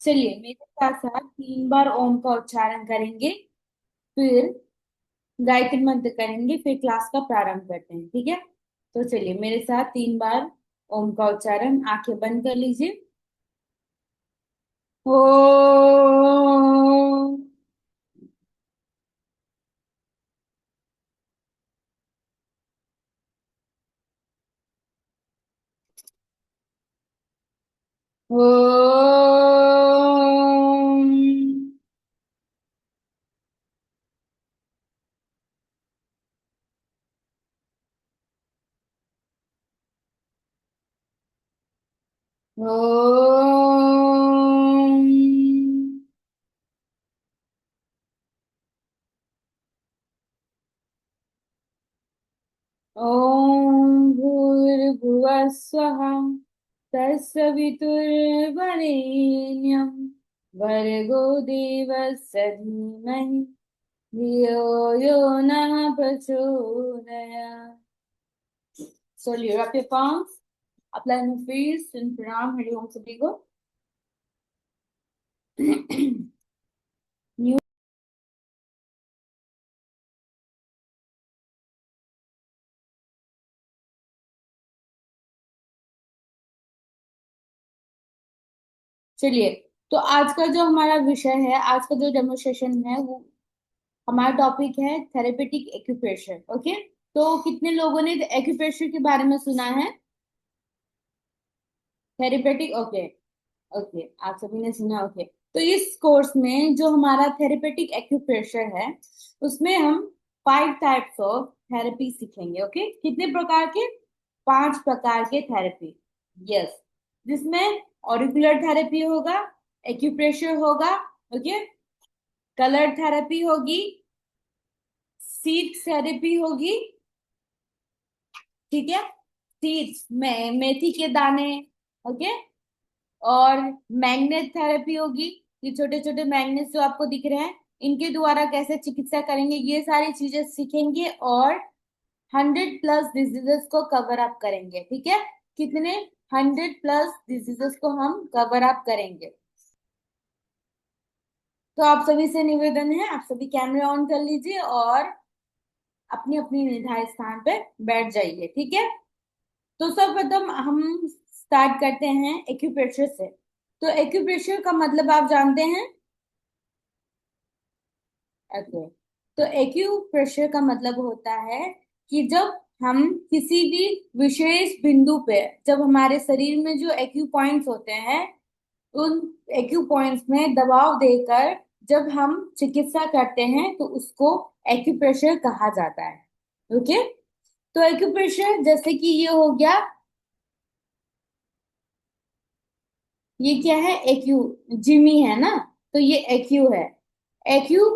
चलिए मेरे साथ साथ 3 बार ओम का उच्चारण करेंगे, फिर गायत्री मंत्र करेंगे, फिर क्लास का प्रारंभ करते हैं, ठीक है। तो चलिए मेरे साथ 3 बार ओम का उच्चारण, आंखें बंद कर लीजिए। ओ। ओम। ओम भूर्भुवः स्वः तत्सवितुर्वरेण्यं भर्गो देवस्य धीमहि धियो यो नः प्रचोदयात्। So lift up your palms, apply your face and pranam Hari ओम सभी को। न्यू। चलिए, तो आज का जो हमारा विषय है, आज का जो डेमोन्स्ट्रेशन है, वो हमारा टॉपिक है थेरेपेटिक एक्यूप्रेशर। ओके। तो कितने लोगों ने एक्यूप्रेशर के बारे में सुना है? Therapeutic, okay. ओके, आप सभी ने सुना, ओके। तो इस कोर्स में जो हमारा थेरेपेटिक एक्यूप्रेशर है, उसमें हम 5 टाइप्स ऑफ थेरेपी सीखेंगे। ओके, कितने प्रकार के? 5 प्रकार के थेरेपी। यस। जिसमें ऑरिकुलर थेरेपी होगा, एक्यूप्रेशर होगा, ओके, कलर थेरेपी होगी, सीड थेरेपी होगी, ठीक है, सीड्स में मेथी के दाने, ओके, और मैग्नेट थेरेपी होगी। ये छोटे छोटे मैग्नेट जो आपको दिख रहे हैं, इनके द्वारा कैसे चिकित्सा करेंगे, ये सारी चीजें सीखेंगे। और 100+ डिजीजेस को कवर अप करेंगे, ठीक है। कितने? 100+ डिजीजेस को हम कवर अप करेंगे। तो आप सभी से निवेदन है, आप सभी कैमरा ऑन कर लीजिए और अपनी अपनी निर्धारित स्थान पे बैठ जाइए, ठीक है। तो सर्वप्रथम हम स्टार्ट करते हैं एक्यूप्रेशर से। तो एक्यूप्रेशर का मतलब आप जानते हैं? ओके। तो एक्यूप्रेशर का मतलब होता है कि जब हम किसी भी विशेष बिंदु पे, जब हमारे शरीर में जो एक्यू पॉइंट्स होते हैं, उन एक्यू पॉइंट्स में दबाव देकर जब हम चिकित्सा करते हैं, तो उसको एक्यूप्रेशर कहा जाता है। ओके। तो एक्यूप्रेशर जैसे कि ये हो गया, ये क्या है? एक्यू। जिमी है ना, तो ये एक्यू है। Acute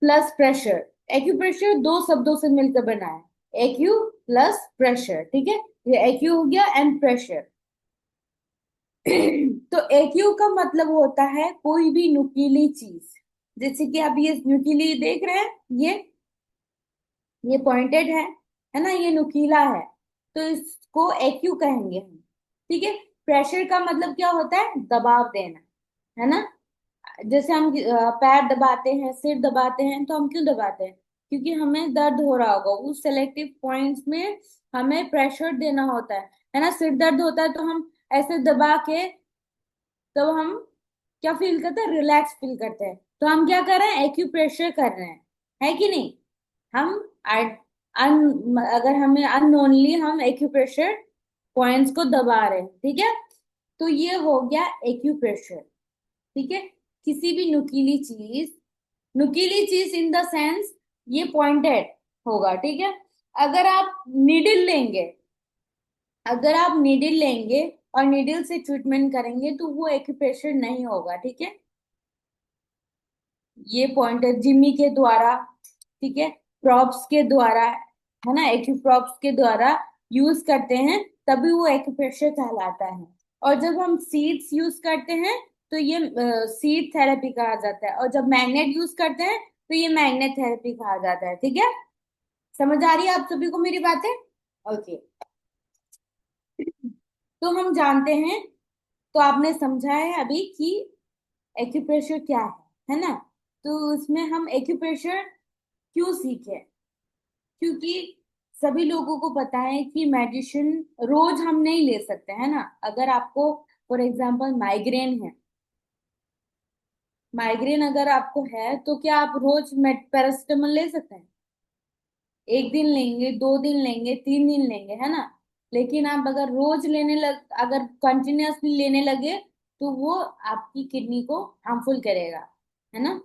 plus pressure. एक्यूप्रेशर 2 शब्दों से मिलकर बना है, एक्यू प्लस प्रेशर, ठीक है। ये एक्यू हो गया एंड प्रेशर। तो एक्यू का मतलब होता है कोई भी नुकीली चीज। जैसे कि आप ये नुकीली देख रहे हैं, ये पॉइंटेड है ना, ये नुकीला है, तो इसको एक्यू कहेंगे हम, ठीक है। प्रेशर का मतलब क्या होता है? दबाव देना, है ना। जैसे हम पैर दबाते हैं, सिर दबाते हैं, तो हम क्यों दबाते हैं? क्योंकि हमें दर्द हो रहा होगा उस सेलेक्टिव पॉइंट्स में, हमें प्रेशर देना होता है ना। सिर दर्द होता है तो हम ऐसे दबा के, तब हम क्या फील करते हैं? रिलैक्स फील करते हैं। तो हम क्या कर रहे हैं? एक्यूप्रेशर कर रहे हैं, है कि नहीं? हम अगर हमें अननोनली हम एक्यूप्रेशर पॉइंट्स को दबा रहे हैं, ठीक है। तो ये हो गया एक्यूप्रेशर, ठीक है। किसी भी नुकीली चीज इन द सेंस, ये पॉइंटेड होगा, ठीक है। अगर आप नीडल लेंगे, अगर आप नीडल लेंगे और नीडल से ट्रीटमेंट करेंगे, तो वो एक्यूप्रेशर नहीं होगा, ठीक है। ये पॉइंटेड जिमी के द्वारा, ठीक है, प्रॉप्स के द्वारा, है ना, एक्यूप्रॉप्स के द्वारा यूज करते हैं, तभी वो एक्यूप्रेशर कहलाता है। और जब हम सीड्स यूज करते हैं, तो ये सीड थेरेपी कहा जाता है। और जब मैग्नेट यूज करते हैं, तो ये मैग्नेट थेरेपी कहा जाता है, ठीक है। समझ आ रही है आप सभी को मेरी बातें? ओके। तो हम जानते हैं, तो आपने समझा है अभी कि एक्यूप्रेशर क्या है ना। तो उसमें हम एक्यूप्रेशर क्यों सीखे, क्योंकि सभी लोगों को पता है कि मेडिसिन रोज हम नहीं ले सकते है ना। अगर आपको फॉर एग्जांपल माइग्रेन है, माइग्रेन अगर आपको है तो क्या आप रोज पैरासिटामोल ले सकते हैं? एक दिन लेंगे, 2 दिन लेंगे, 3 दिन लेंगे, है ना। लेकिन आप अगर रोज लेने लग, अगर कंटिन्यूअसली लेने लगे तो वो आपकी किडनी को हार्मफुल करेगा, है ना।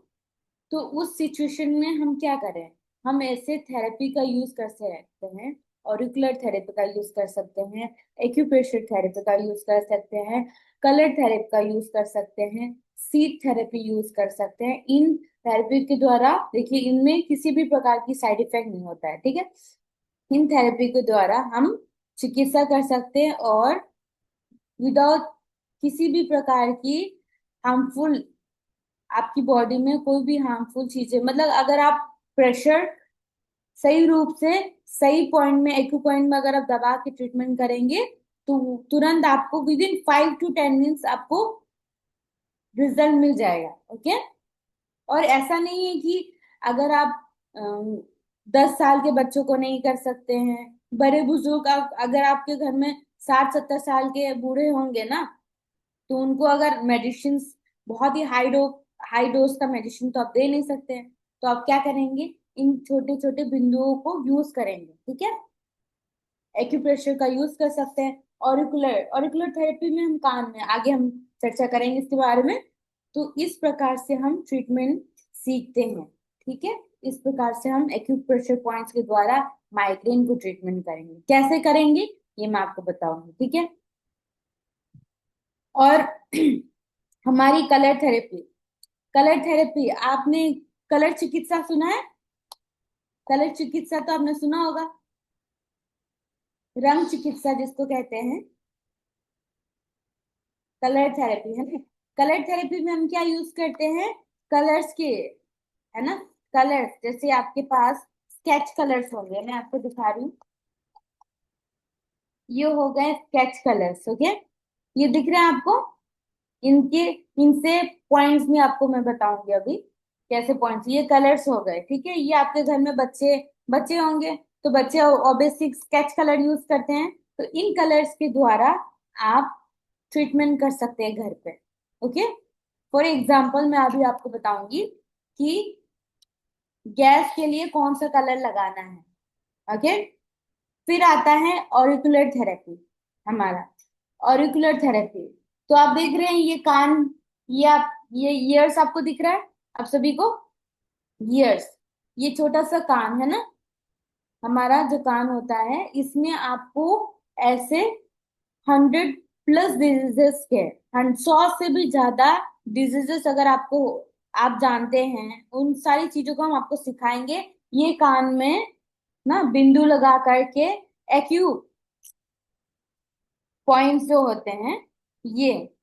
तो उस सिचुएशन में हम क्या करें, हम ऐसे थेरेपी का यूज कर सकते हैं, ऑरिकुलर थेरेपी का यूज कर सकते हैं, एक्यूप्रेशर थेरेपी का यूज कर सकते हैं, कलर थेरेपी का यूज कर सकते हैं, सीट थेरेपी यूज कर सकते हैं। इन थेरेपी के द्वारा देखिए इनमें किसी भी प्रकार की साइड इफेक्ट नहीं होता है, ठीक है। इन थेरेपी के द्वारा हम चिकित्सा कर सकते हैं और विदाउट किसी भी प्रकार की हार्मफुल, आपकी बॉडी में कोई भी हार्मफुल चीजें, मतलब अगर आप प्रेशर सही रूप से सही पॉइंट में, एक्यू पॉइंट में अगर आप दबा के ट्रीटमेंट करेंगे तो तुरंत आपको विद इन 5 to 10 मिनट्स आपको रिजल्ट मिल जाएगा, ओके। और ऐसा नहीं है कि अगर आप 10 साल के बच्चों को नहीं कर सकते हैं, बड़े बुजुर्ग, अगर आपके घर में 60-70 साल के बूढ़े होंगे ना, तो उनको अगर मेडिसिन, बहुत ही हाई डोज का मेडिसिन तो आप दे नहीं सकते हैं, तो आप क्या करेंगे, इन छोटे छोटे बिंदुओं को यूज करेंगे, ठीक है। एक्यूप्रेशर का यूज कर सकते हैं। ऑरिकुलर ऑरिकुलर थेरेपी में हम कान में, आगे हम चर्चा करेंगे इसके बारे में। तो इस प्रकार से हम ट्रीटमेंट सीखते हैं, ठीक है। इस प्रकार से हम एक्यूप्रेशर पॉइंट्स के द्वारा माइग्रेन को ट्रीटमेंट करेंगे। कैसे करेंगे ये मैं आपको बताऊंगी, ठीक है। और हमारी कलर थेरेपी, कलर थेरेपी आपने कलर चिकित्सा सुना है? कलर चिकित्सा तो आपने सुना होगा, रंग चिकित्सा जिसको कहते हैं, कलर थेरेपी, है ना। कलर थेरेपी में हम क्या यूज करते हैं, कलर्स के, है ना। कलर्स जैसे आपके पास स्केच कलर्स होंगे, मैं आपको दिखा रही हूँ, ये हो गए स्केच कलर्स, ओके। ये दिख रहे हैं आपको, इनके इनसे पॉइंट्स में आपको मैं बताऊंगी अभी कैसे पॉइंट्स, ये कलर्स हो गए, ठीक है। ये आपके घर में बच्चे बच्चे होंगे, तो बच्चे ऑब्वियसली स्केच कलर यूज करते हैं, तो इन कलर्स के द्वारा आप ट्रीटमेंट कर सकते हैं घर पे, ओके। फॉर एग्जाम्पल मैं अभी आपको बताऊंगी कि गैस के लिए कौन सा कलर लगाना है, ओके। फिर आता है ऑरिकुलर थेरेपी, हमारा ऑरिकुलर थेरेपी। तो आप देख रहे हैं ये कान, ये आप, ये ईयर्स आपको दिख रहा है आप सभी को, ईयर्स, ये छोटा सा कान है ना, हमारा जो कान होता है इसमें आपको ऐसे 100+ डिजीजेस के, 100 से भी ज्यादा डिजीजेस अगर आपको, आप जानते हैं, उन सारी चीजों को हम आपको सिखाएंगे। ये कान में ना बिंदु लगा करके, एक्यू पॉइंट्स जो होते हैं, ये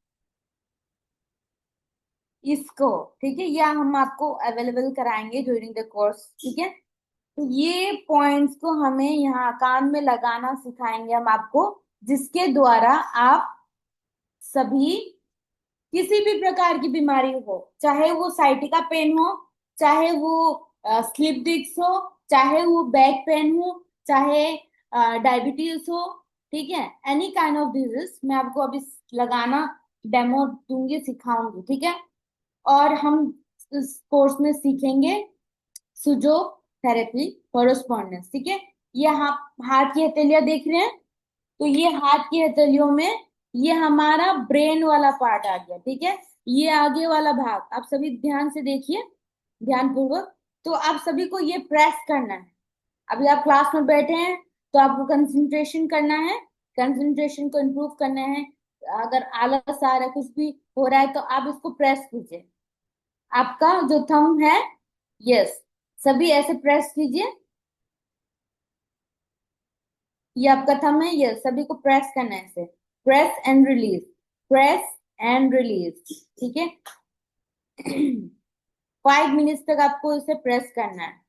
इसको, ठीक है, ये हम आपको अवेलेबल कराएंगे ड्यूरिंग द कोर्स, ठीक है। तो ये पॉइंट्स को हमें यहाँ कान में लगाना सिखाएंगे हम आपको, जिसके द्वारा आप सभी, किसी भी प्रकार की बीमारी हो, चाहे वो साइटिका पेन हो, चाहे वो स्लिप डिस्क हो, चाहे वो बैक पेन हो, चाहे डायबिटीज हो, ठीक है, एनी काइंड ऑफ डिजीज मैं आपको अभी लगाना डेमो दूंगी, सिखाऊंगी, ठीक है। और हम इस कोर्स में सीखेंगे सुजो थेरेपी कोरस्पॉन्डेंस, ठीक है। ये हाथ की हथेलियां देख रहे हैं, तो ये हाथ की हथेलियों में ये हमारा ब्रेन वाला पार्ट आ गया, ठीक है। ये आगे वाला भाग आप सभी ध्यान से देखिए, ध्यान पूर्वक। तो आप सभी को ये प्रेस करना है, अभी आप क्लास में बैठे हैं तो आपको कंसंट्रेशन करना है, कंसंट्रेशन को इम्प्रूव करना है। अगर आलस आ रहा है, कुछ भी हो रहा है, तो आप इसको प्रेस कीजिए, आपका जो थंब है, यस, सभी ऐसे प्रेस कीजिए, ये आपका थंब है, यस, सभी को प्रेस करना है ऐसे, press and release, press and release, ठीक है। 5 मिनट्स तक आपको इसे प्रेस करना है।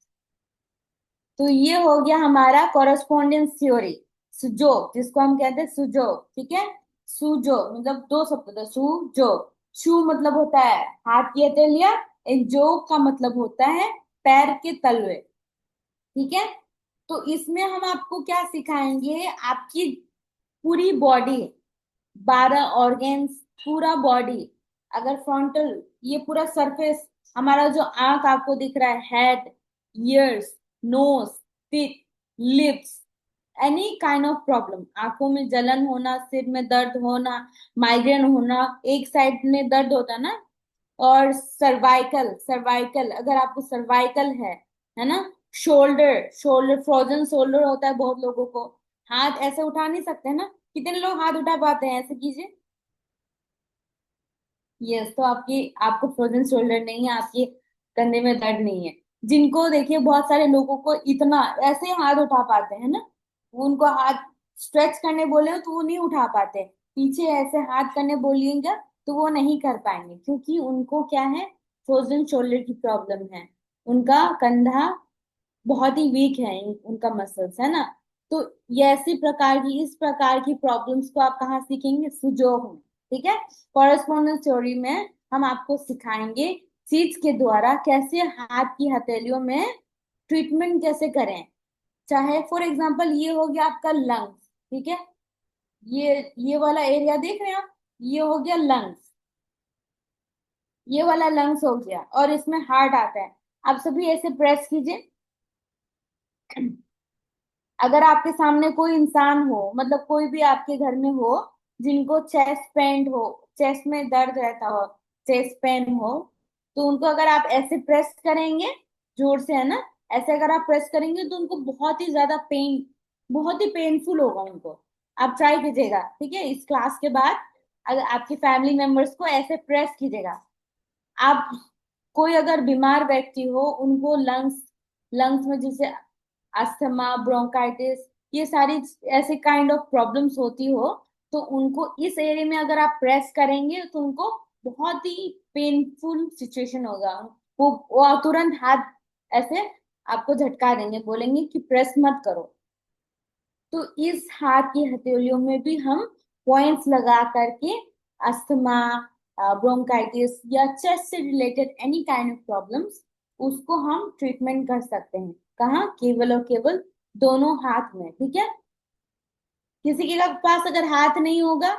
तो ये हो गया हमारा कॉरेस्पॉन्डेंस थ्योरी, सुजोग जिसको हम कहते हैं सुजोग, ठीक है। सुजोग मतलब दो शब्द होते हैं, सुजोग, शू मतलब होता है हाथ की हथेलियां, एंजोग का मतलब होता है पैर के तलवे। ठीक है। तो इसमें हम आपको क्या सिखाएंगे, आपकी पूरी बॉडी, 12 ऑर्गेन्स, पूरा बॉडी, अगर फ्रंटल, ये पूरा सरफेस, हमारा जो आंख आपको दिख रहा है, head, ears, nose, tip, lips, any kind of problem, आंखों में जलन होना, सिर में दर्द होना, माइग्रेन होना, एक साइड में दर्द होता है ना, और सर्वाइकल, सर्वाइकल अगर आपको सर्वाइकल है ना, शोल्डर, शोल्डर, फ्रोजन शोल्डर होता है बहुत लोगों को, हाथ ऐसे उठा नहीं सकते ना, कितने लोग हाथ उठा पाते हैं, ऐसे कीजिए। यस, तो आपकी, आपको फ्रोजन शोल्डर नहीं है, आपके कंधे में दर्द नहीं है। जिनको देखिए, बहुत सारे लोगों को इतना ऐसे हाथ उठा पाते हैं ना, उनको हाथ स्ट्रेच करने बोले तो वो नहीं उठा पाते, पीछे ऐसे हाथ करने बोलिएगा तो वो नहीं कर पाएंगे, क्योंकि उनको क्या है, फ्रोजन शोल्डर की प्रॉब्लम है, उनका कंधा बहुत ही वीक है, उनका मसल्स है ना। तो ये ऐसी प्रकार की, इस प्रकार की प्रॉब्लम्स को आप कहाँ सीखेंगे, सुजोग में। ठीक है। कॉरेस्पॉन्डेंस थ्योरी में हम आपको सिखाएंगे सीट्स के द्वारा कैसे हाथ की हथेलियों में ट्रीटमेंट कैसे करें। चाहे फॉर एग्जांपल ये हो गया आपका लंग्स, ठीक है, ये वाला एरिया देख रहे हैं आप, ये हो गया लंग्स, ये वाला लंग्स हो गया, और इसमें हार्ट आता है। आप सभी ऐसे प्रेस कीजिए। अगर आपके सामने कोई इंसान हो, मतलब कोई भी आपके घर में हो जिनको चेस्ट पेन हो, चेस्ट में दर्द रहता हो, चेस्ट पेन हो, तो उनको अगर आप ऐसे प्रेस करेंगे, जोर से, है ना, ऐसे अगर आप प्रेस करेंगे तो उनको बहुत ही ज्यादा पेन, बहुत ही पेनफुल होगा उनको। आप ट्राई कीजिएगा, ठीक है, इस क्लास के बाद अगर आपके फैमिली मेंबर्स को ऐसे प्रेस कीजिएगा। आप, कोई अगर बीमार व्यक्ति हो, उनको लंग्स, लंग्स में जैसे अस्थमा, ब्रोंकाइटिस, ये सारी ऐसे काइंड ऑफ प्रॉब्लम्स होती हो, तो उनको इस एरिया में अगर आप प्रेस करेंगे तो उनको बहुत ही पेनफुल सिचुएशन होगा। वो तुरंत हाथ ऐसे आपको झटका देंगे, बोलेंगे कि प्रेस मत करो। तो इस हाथ की हथेलियों में भी हम पॉइंट्स लगा करके अस्थमा, ब्रोंकाइटिस या चेस्ट से related any kind of problems, उसको हम ट्रीटमेंट कर सकते हैं। कहाँ, केवल और केवल दोनों हाथ में। ठीक है। किसी के पास अगर हाथ नहीं होगा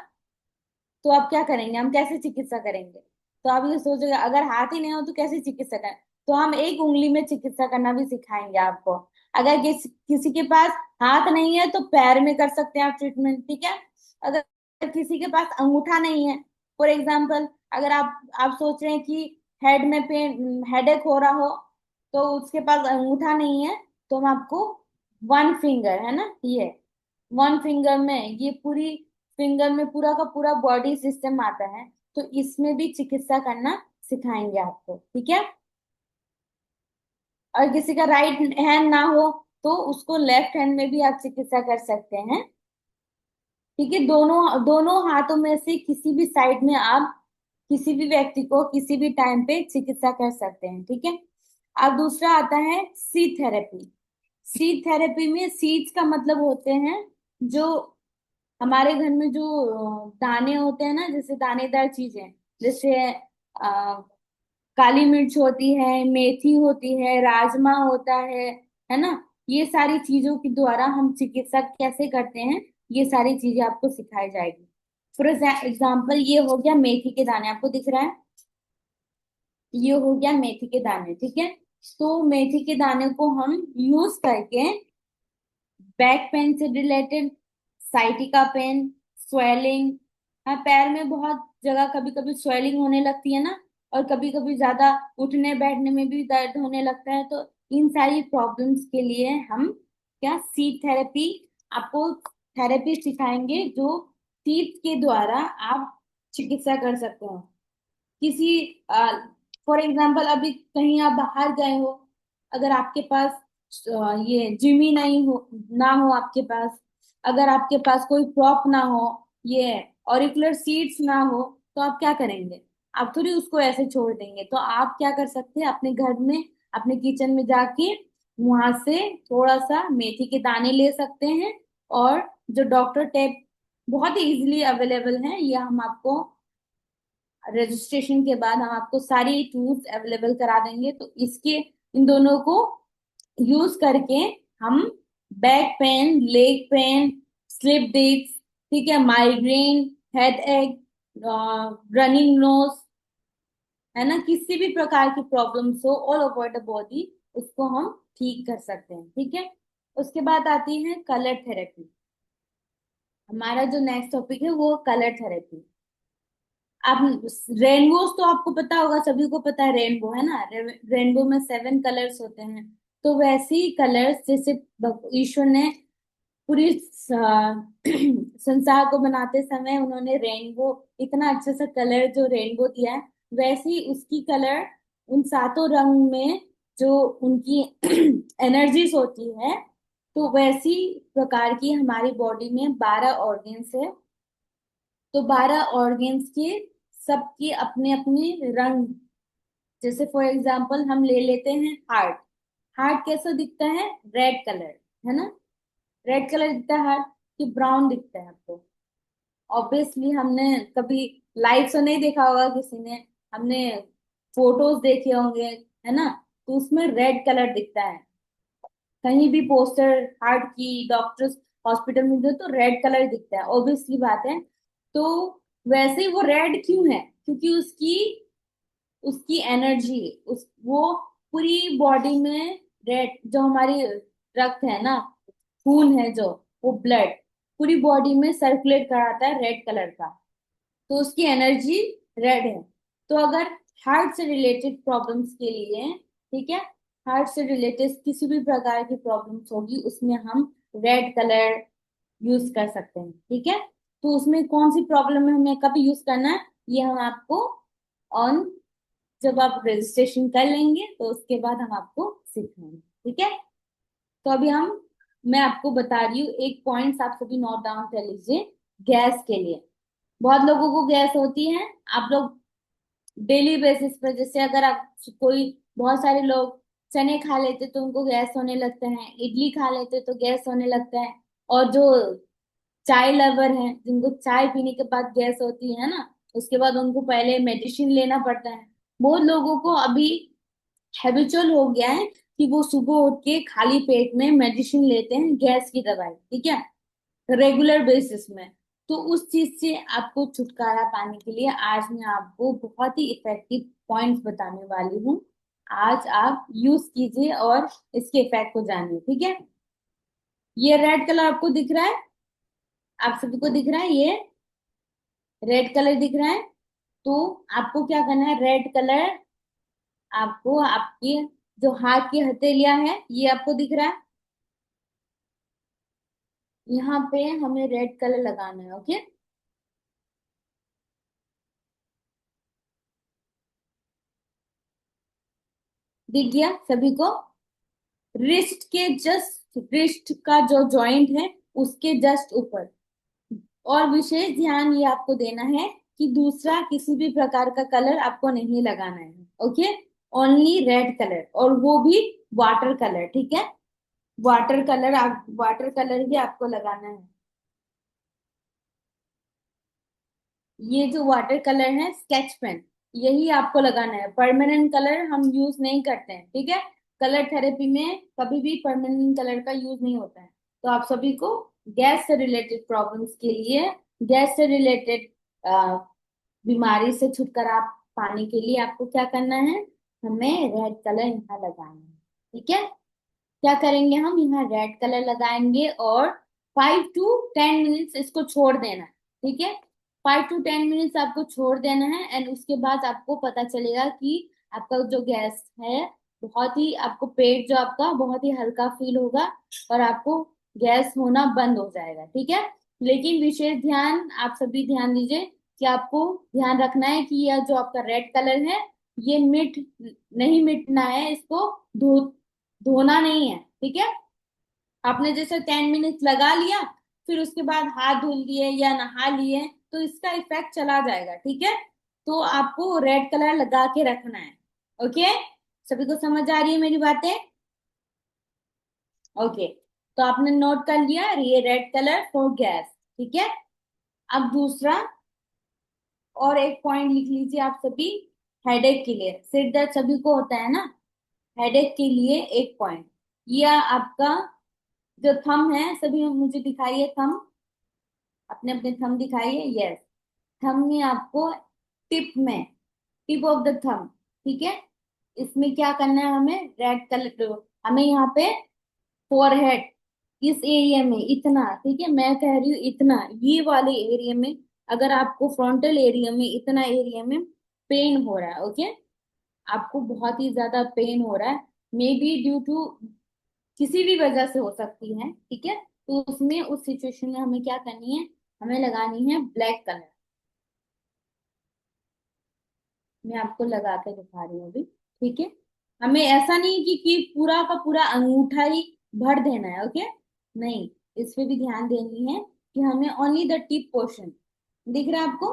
तो आप क्या करेंगे, हम कैसे चिकित्सा करेंगे। तो आप ये सोचोगे अगर हाथ ही नहीं हो तो कैसे चिकित्सा करें, तो हम एक उंगली में चिकित्सा करना भी सिखाएंगे आपको। अगर किसी के पास हाथ नहीं है तो पैर में कर सकते हैं आप ट्रीटमेंट। ठीक है। अगर किसी के पास अंगूठा नहीं है, फॉर एग्जाम्पल, अगर आप सोच रहे हैं कि हेड में पेन, हेडेक हो रहा हो, तो उसके पास अंगूठा नहीं है, तो हम आपको वन फिंगर, है ना, ये वन फिंगर में, ये पूरी फिंगर में पूरा का पूरा बॉडी सिस्टम आता है, तो इसमें भी चिकित्सा करना सिखाएंगे आपको। ठीक है। और किसी का राइट हैंड ना हो तो उसको लेफ्ट हैंड में भी आप चिकित्सा कर सकते हैं। ठीक है। दोनों दोनों हाथों में से किसी भी साइड में आप किसी भी व्यक्ति को किसी भी टाइम पे चिकित्सा कर सकते हैं। ठीक है। अब दूसरा आता है सी थेरेपी। सी थेरेपी में, सीड्स का मतलब होते हैं जो हमारे घर में जो दाने होते हैं ना, जैसे दानेदार चीजें, जैसे काली मिर्च होती है, मेथी होती है, राजमा होता है ना, ये सारी चीजों के द्वारा हम चिकित्सा कैसे करते हैं, ये सारी चीजें आपको सिखाई जाएगी। फॉर एग्जाम्पल, ये हो गया मेथी के दाने, आपको दिख रहा है, ये हो गया मेथी के दाने। ठीक है। तो मेथी के दाने को हम यूज करके बैक पेन से रिलेटेड, साइटिका पेन, स्वेलिंग, हाँ, पैर में बहुत जगह कभी कभी स्वेलिंग होने लगती है ना, और कभी कभी ज्यादा उठने बैठने में भी दर्द होने लगता है, तो इन सारी प्रॉब्लम्स के लिए हम क्या, सीट थेरेपी, आपको थेरेपी सिखाएंगे जो सीट के द्वारा आप चिकित्सा कर सकते हो। किसी, फॉर एग्जाम्पल, अभी कहीं आप बाहर गए हो, अगर आपके पास ये जिमी नहीं हो, ना हो आपके पास, अगर आपके पास कोई प्रॉप ना हो, ये ऑरिकुलर सीट्स ना हो, तो आप क्या करेंगे, आप थोड़ी उसको ऐसे छोड़ देंगे। तो आप क्या कर सकते हैं, अपने घर में, अपने किचन में जाके वहां से थोड़ा सा मेथी के दाने ले सकते हैं, और जो डॉक्टर टेप बहुत ही इजीली अवेलेबल है, ये हम आपको रजिस्ट्रेशन के बाद हम आपको सारी टूल्स अवेलेबल करा देंगे। तो इसके इन दोनों को यूज करके हम back pain, leg pain, slip disc, ठीक है, migraine, headache, running nose, है ना, किसी भी प्रकार की प्रॉब्लम्स हो ऑल ओवर द बॉडी, उसको हम ठीक कर सकते हैं। ठीक है, उसके बाद आती है कलर थेरेपी। हमारा जो नेक्स्ट टॉपिक है वो कलर थेरेपी। आप रेनबोज तो आपको पता होगा, सभी को पता है रेनबो, है ना, रेनबो में 7 कलर्स होते हैं। तो वैसे ही कलर्स जैसे ईश्वर ने पूरी संसार को बनाते समय उन्होंने रेनबो, इतना अच्छा सा कलर जो रेनबो दिया है, वैसे ही उसकी कलर उन 7 रंग में जो उनकी एनर्जीज होती है, तो वैसी प्रकार की हमारी बॉडी में 12 ऑर्गन्स है। तो 12 ऑर्गन्स के सबके अपने अपने रंग, जैसे फॉर एग्जांपल हम ले लेते हैं हार्ट। हार्ट कैसा दिखता है? रेड कलर, है ना, रेड कलर दिखता है हार्ट, कि ब्राउन दिखता है आपको? ऑब्वियसली हमने कभी लाइव तो नहीं देखा होगा किसी ने, हमने फोटोज देखे होंगे, है ना, तो उसमें रेड कलर दिखता है। कहीं भी पोस्टर हार्ट की डॉक्टर्स हॉस्पिटल में दो तो रेड कलर दिखता है, ऑब्वियसली बात है। तो वैसे ही वो रेड क्यों है? क्योंकि उसकी उसकी एनर्जी, उस वो पूरी बॉडी में, रेड जो हमारी रक्त है ना, खून है जो, वो ब्लड पूरी बॉडी में सर्कुलेट कराता है रेड कलर का, तो उसकी एनर्जी रेड है। तो अगर हार्ट से रिलेटेड प्रॉब्लम्स के लिए, ठीक है, हार्ट से रिलेटेड किसी भी प्रकार की प्रॉब्लम्स होगी उसमें हम रेड कलर यूज कर सकते हैं। ठीक है, तो उसमें कौन सी प्रॉब्लम में हमें कब यूज करना है, ये हम आपको ऑन, जब आप रजिस्ट्रेशन कर लेंगे तो उसके बाद हम आपको सिखाएंगे। ठीक है, तो अभी मैं आपको बता रही हूँ एक पॉइंट्स, आप सभी नोट डाउन कर लीजिए। गैस के लिए बहुत लोगों को गैस होती है। आप लोग डेली बेसिस पर, जैसे अगर आप कोई, बहुत सारे लोग चने खा लेते तो उनको गैस होने लगता है, इडली खा लेते तो गैस होने लगता है, और जो चाय लवर हैं जिनको चाय पीने के बाद गैस होती है ना, उसके बाद उनको पहले मेडिसिन लेना पड़ता है। बहुत लोगों को अभी हैबिचुअल हो गया है कि वो सुबह उठ के खाली पेट में मेडिसिन लेते हैं, गैस की दवाई, ठीक है, रेगुलर बेसिस में। तो उस चीज से आपको छुटकारा पाने के लिए आज मैं आपको बहुत ही इफेक्टिव पॉइंट्स बताने वाली हूँ। आज आप यूज कीजिए और इसके इफेक्ट को जानिए। ठीक है, ये रेड कलर आपको दिख रहा है, आप सभी को दिख रहा है, ये रेड कलर दिख रहा है। तो आपको क्या करना है, रेड कलर आपको आपकी जो हाथ की हथेलियां है, ये आपको दिख रहा है, यहाँ पे हमें रेड कलर लगाना है। ओके, दिख गया सभी को? रिस्ट के जस्ट, रिस्ट का जो जॉइंट है उसके जस्ट ऊपर। और विशेष ध्यान ये आपको देना है कि दूसरा किसी भी प्रकार का कलर आपको नहीं लगाना है। ओके, ओनली रेड कलर, और वो भी वाटर कलर। ठीक है, वाटर कलर, आप वाटर कलर ही आपको लगाना है। ये जो वाटर कलर है स्केच पेन, यही आपको लगाना है, परमानेंट कलर हम यूज नहीं करते हैं। ठीक है, कलर थेरेपी में कभी भी परमानेंट कलर का यूज नहीं होता है। तो आप सभी को गैस से रिलेटेड प्रॉब्लम्स के लिए, गैस से रिलेटेड बीमारी से छुटकारा पाने के लिए आपको क्या करना है, हमें रेड कलर यहाँ लगाना है। ठीक है, क्या करेंगे, हम यहाँ रेड कलर लगाएंगे और 5 to 10 मिनट्स इसको छोड़ देना है। ठीक है, 5 to 10 मिनट्स आपको छोड़ देना है, एंड उसके बाद आपको पता चलेगा कि आपका जो गैस है, बहुत ही आपको पेट जो आपका बहुत ही हल्का फील होगा, और आपको गैस होना बंद हो जाएगा। ठीक है, लेकिन विशेष ध्यान आप सभी ध्यान दीजिए कि आपको ध्यान रखना है कि यह जो आपका रेड कलर है, ये नहीं मिटना है, इसको धो धोना नहीं है। ठीक है, आपने जैसे 10 मिनट लगा लिया, फिर उसके बाद हाथ धुल लिए या नहा लिए तो इसका इफेक्ट चला जाएगा। ठीक है, तो आपको रेड कलर लगा के रखना है। ओके, सभी को समझ आ रही है मेरी बातें? ओके, तो आपने नोट कर लिया ये रेड कलर फॉर गैस। ठीक है, अब दूसरा और एक पॉइंट लिख लीजिए आप सभी, हेडेक के लिए, सिर दर्द सभी को होता है ना, हेडेक के लिए एक पॉइंट। ये आपका जो थंब है, सभी मुझे दिखाइए थंब, अपने अपने थंब दिखाइए, यस। थंब में आपको टिप में, टिप ऑफ द थंब, ठीक है, इसमें क्या करना है हमें, रेड कलर, हमें यहाँ पे फोरहेड, इस एरिया में इतना, ठीक है, मैं कह रही हूँ इतना, ये वाले एरिया में, अगर आपको फ्रंटल एरिया में, इतना एरिया में पेन हो रहा है, ओके, आपको बहुत ही ज्यादा पेन हो रहा है, मे बी ड्यू टू, किसी भी वजह से हो सकती है, ठीक है, तो उसमें, उस सिचुएशन में हमें क्या करनी है, हमें लगानी है ब्लैक कलर। मैं आपको लगा के दिखा रही हूँ अभी, ठीक है, हमें ऐसा नहीं कि पूरा का पूरा अंगूठा ही भर देना है, ओके, नहीं, इस पे भी ध्यान देनी है कि हमें ओनली द टिप पोर्शन, दिख रहा है आपको,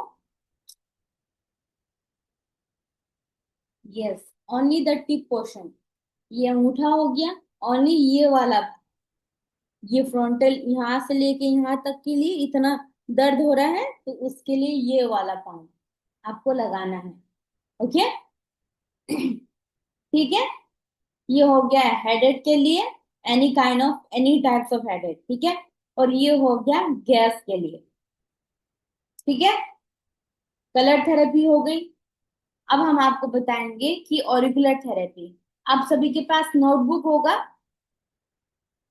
yes, only the tip portion, ये अंगूठा हो गया, ओनली ये वाला, ये फ्रंटल यहाँ से लेके यहाँ तक के लिए इतना दर्द हो रहा है, तो उसके लिए ये वाला पॉइंट आपको लगाना है, ओके। ठीक है, ये हो गया हेडेक के लिए, any kind of, any types of headache, ठीक है, और ये हो गया गैस के लिए, ठीक है, कलर थेरेपी हो गई। अब हम आपको बताएंगे कि ऑरिकुलर थेरेपी। आप सभी के पास नोटबुक होगा,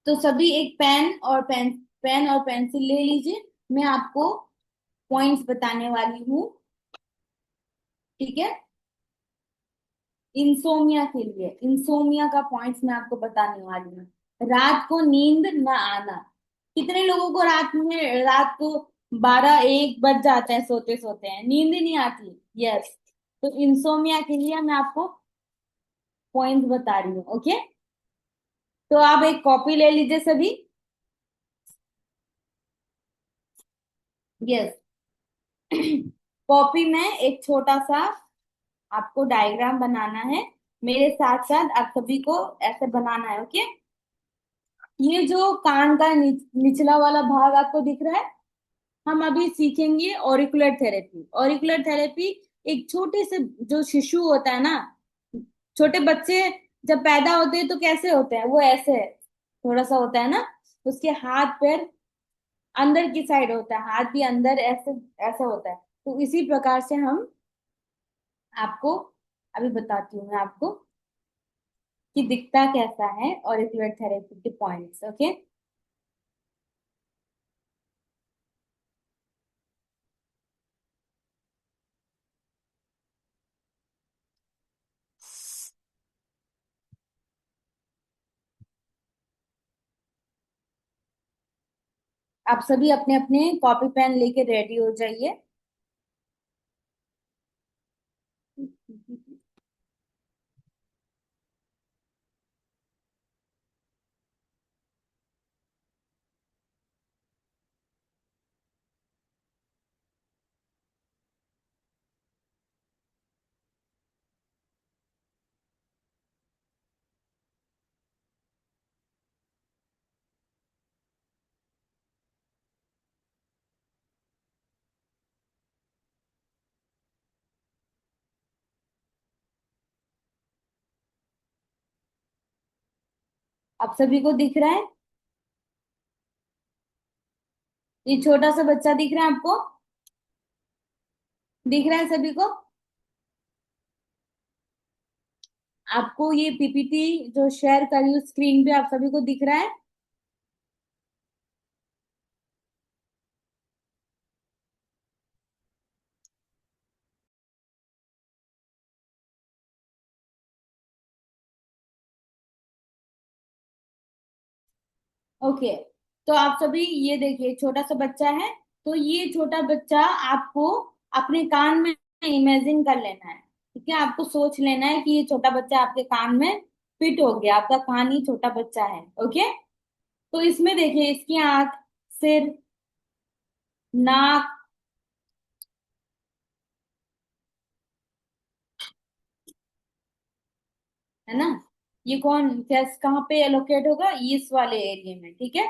तो सभी एक पेन और पेंसिल ले लीजिए, मैं आपको पॉइंट्स बताने वाली हूँ, ठीक है, इंसोमिया के लिए, इंसोमिया का पॉइंट्स मैं आपको बताने वाली हूँ। रात को नींद न आना, कितने लोगों को रात को 12-1 बज जाते हैं, सोते सोते हैं, नींद ही नहीं आती, यस, तो इंसोमिया के लिए मैं आपको पॉइंट्स बता रही हूँ, ओके। तो आप एक कॉपी ले लीजिए सभी, यस। कॉपी में एक छोटा सा आपको डायग्राम बनाना है, मेरे साथ साथ आप सभी को ऐसे बनाना है, ओके। ये जो कान का निचला वाला भाग आपको दिख रहा है, हम अभी सीखेंगे ऑरिकुलर थेरेपी। ऑरिकुलर थेरेपी एक छोटे से, जो शिशु होता है ना, छोटे बच्चे जब पैदा होते हैं तो कैसे होते हैं, वो ऐसे थोड़ा सा होता है ना, उसके हाथ पैर अंदर की साइड होता है, हाथ भी अंदर ऐसे, ऐसा होता है, तो इसी प्रकार से हम आपको, अभी बताती हूँ मैं आपको कि दिखता कैसा है ऑरिकुलर थेरेपी के पॉइंट्स, ओके। आप सभी अपने अपने कॉपी पेन लेके रेडी हो जाइए। आप सभी को दिख रहा है, ये छोटा सा बच्चा दिख रहा है आपको, दिख रहा है सभी को, आपको ये पीपीटी जो शेयर करी हूँ स्क्रीन पे, आप सभी को दिख रहा है, ओके। तो आप सभी ये देखिए, छोटा सा बच्चा है, तो ये छोटा बच्चा आपको अपने कान में इमेजिन कर लेना है, ठीक है, आपको सोच लेना है कि ये छोटा बच्चा आपके कान में फिट हो गया, आपका कान ही छोटा बच्चा है, ओके। तो इसमें देखिए, इसकी आंख, सिर, नाक, है ना, ये कौन कैस कहाँ पे एलोकेट होगा, इस वाले एरिया में, ठीक है,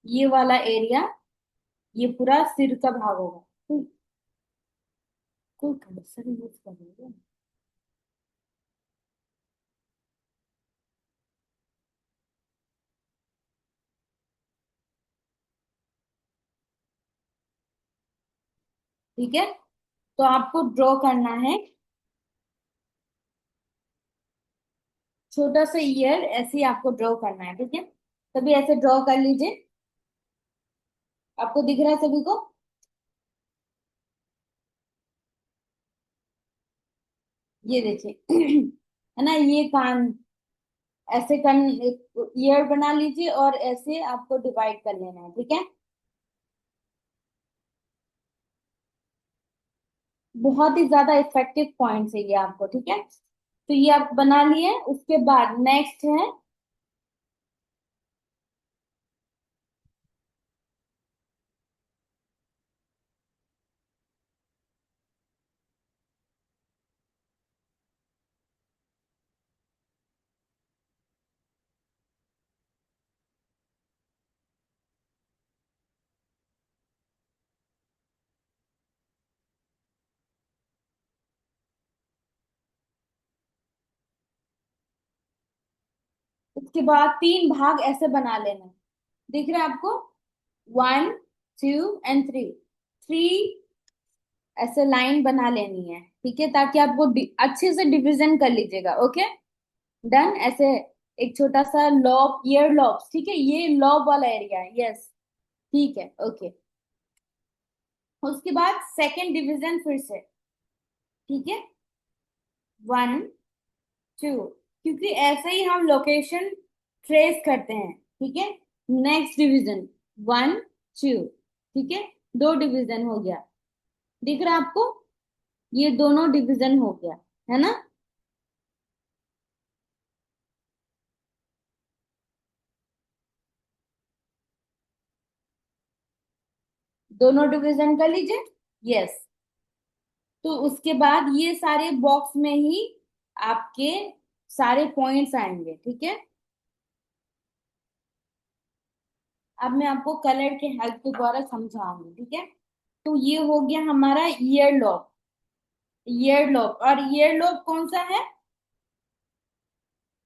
ये वाला एरिया, ये पूरा सिर का भाग होगा, कोई कर्सर यूज करेंगे। ठीक है, तो आपको ड्रॉ करना है छोटा सा ईयर, ऐसे ही आपको ड्रॉ करना है। ठीक है, तभी ऐसे ड्रॉ कर लीजिए। आपको दिख रहा है सभी को? ये देखिए है ना, ये कान ऐसे कान ईयर बना लीजिए और ऐसे आपको डिवाइड कर लेना है। ठीक है, बहुत ही ज्यादा इफेक्टिव पॉइंट्स है ये आपको। ठीक है, तो ये आप बना लिए। उसके बाद नेक्स्ट है, उसके बाद तीन भाग ऐसे बना लेना। दिख रहा है आपको? 1, 2 एंड 3। थ्री ऐसे लाइन बना लेनी है। ठीक है, ताकि आपको अच्छे से डिवीजन कर लीजिएगा। Okay, done. ऐसे एक छोटा सा लॉब, ईयर लॉब्स। ठीक है, ये लॉब वाला एरिया है। यस, ठीक है, ओके। उसके बाद सेकंड डिवीजन फिर से। ठीक है, 1, 2, क्योंकि ऐसे ही हम लोकेशन ट्रेस करते हैं। ठीक है, नेक्स्ट डिवीजन 1, 2। ठीक है, दो डिवीजन हो गया। दिख रहा है आपको? ये दोनों डिवीजन हो गया, है ना? दोनों डिवीजन कर लीजिए। यस, तो उसके बाद ये सारे बॉक्स में ही आपके सारे पॉइंट्स आएंगे। ठीक है, अब मैं आपको कलर के हेल्प के द्वारा समझाऊंगी। ठीक है, तो ये हो गया हमारा ईयर लॉब। ईयर लॉब, और ईयर लॉब कौन सा है?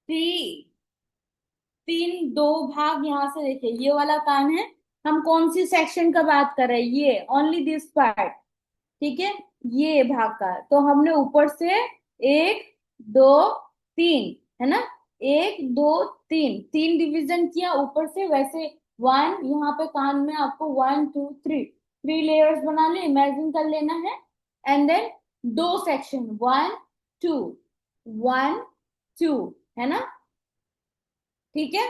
थ्री, तीन, दो भाग। यहाँ से देखिए, ये वाला कान है। हम कौन सी सेक्शन का बात कर रहे हैं? ये ओनली दिस पार्ट। ठीक है, ये भाग का तो हमने ऊपर से एक, दो, तीन, है ना? एक, दो, तीन, तीन डिवीजन किया ऊपर से। वैसे वन, यहाँ पे कान में आपको 1, 2, 3, थ्री लेयर्स बना ले, इमेजिन कर लेना है। एंड देन दो सेक्शन, 1, 2, 1, 2, है ना? ठीक है,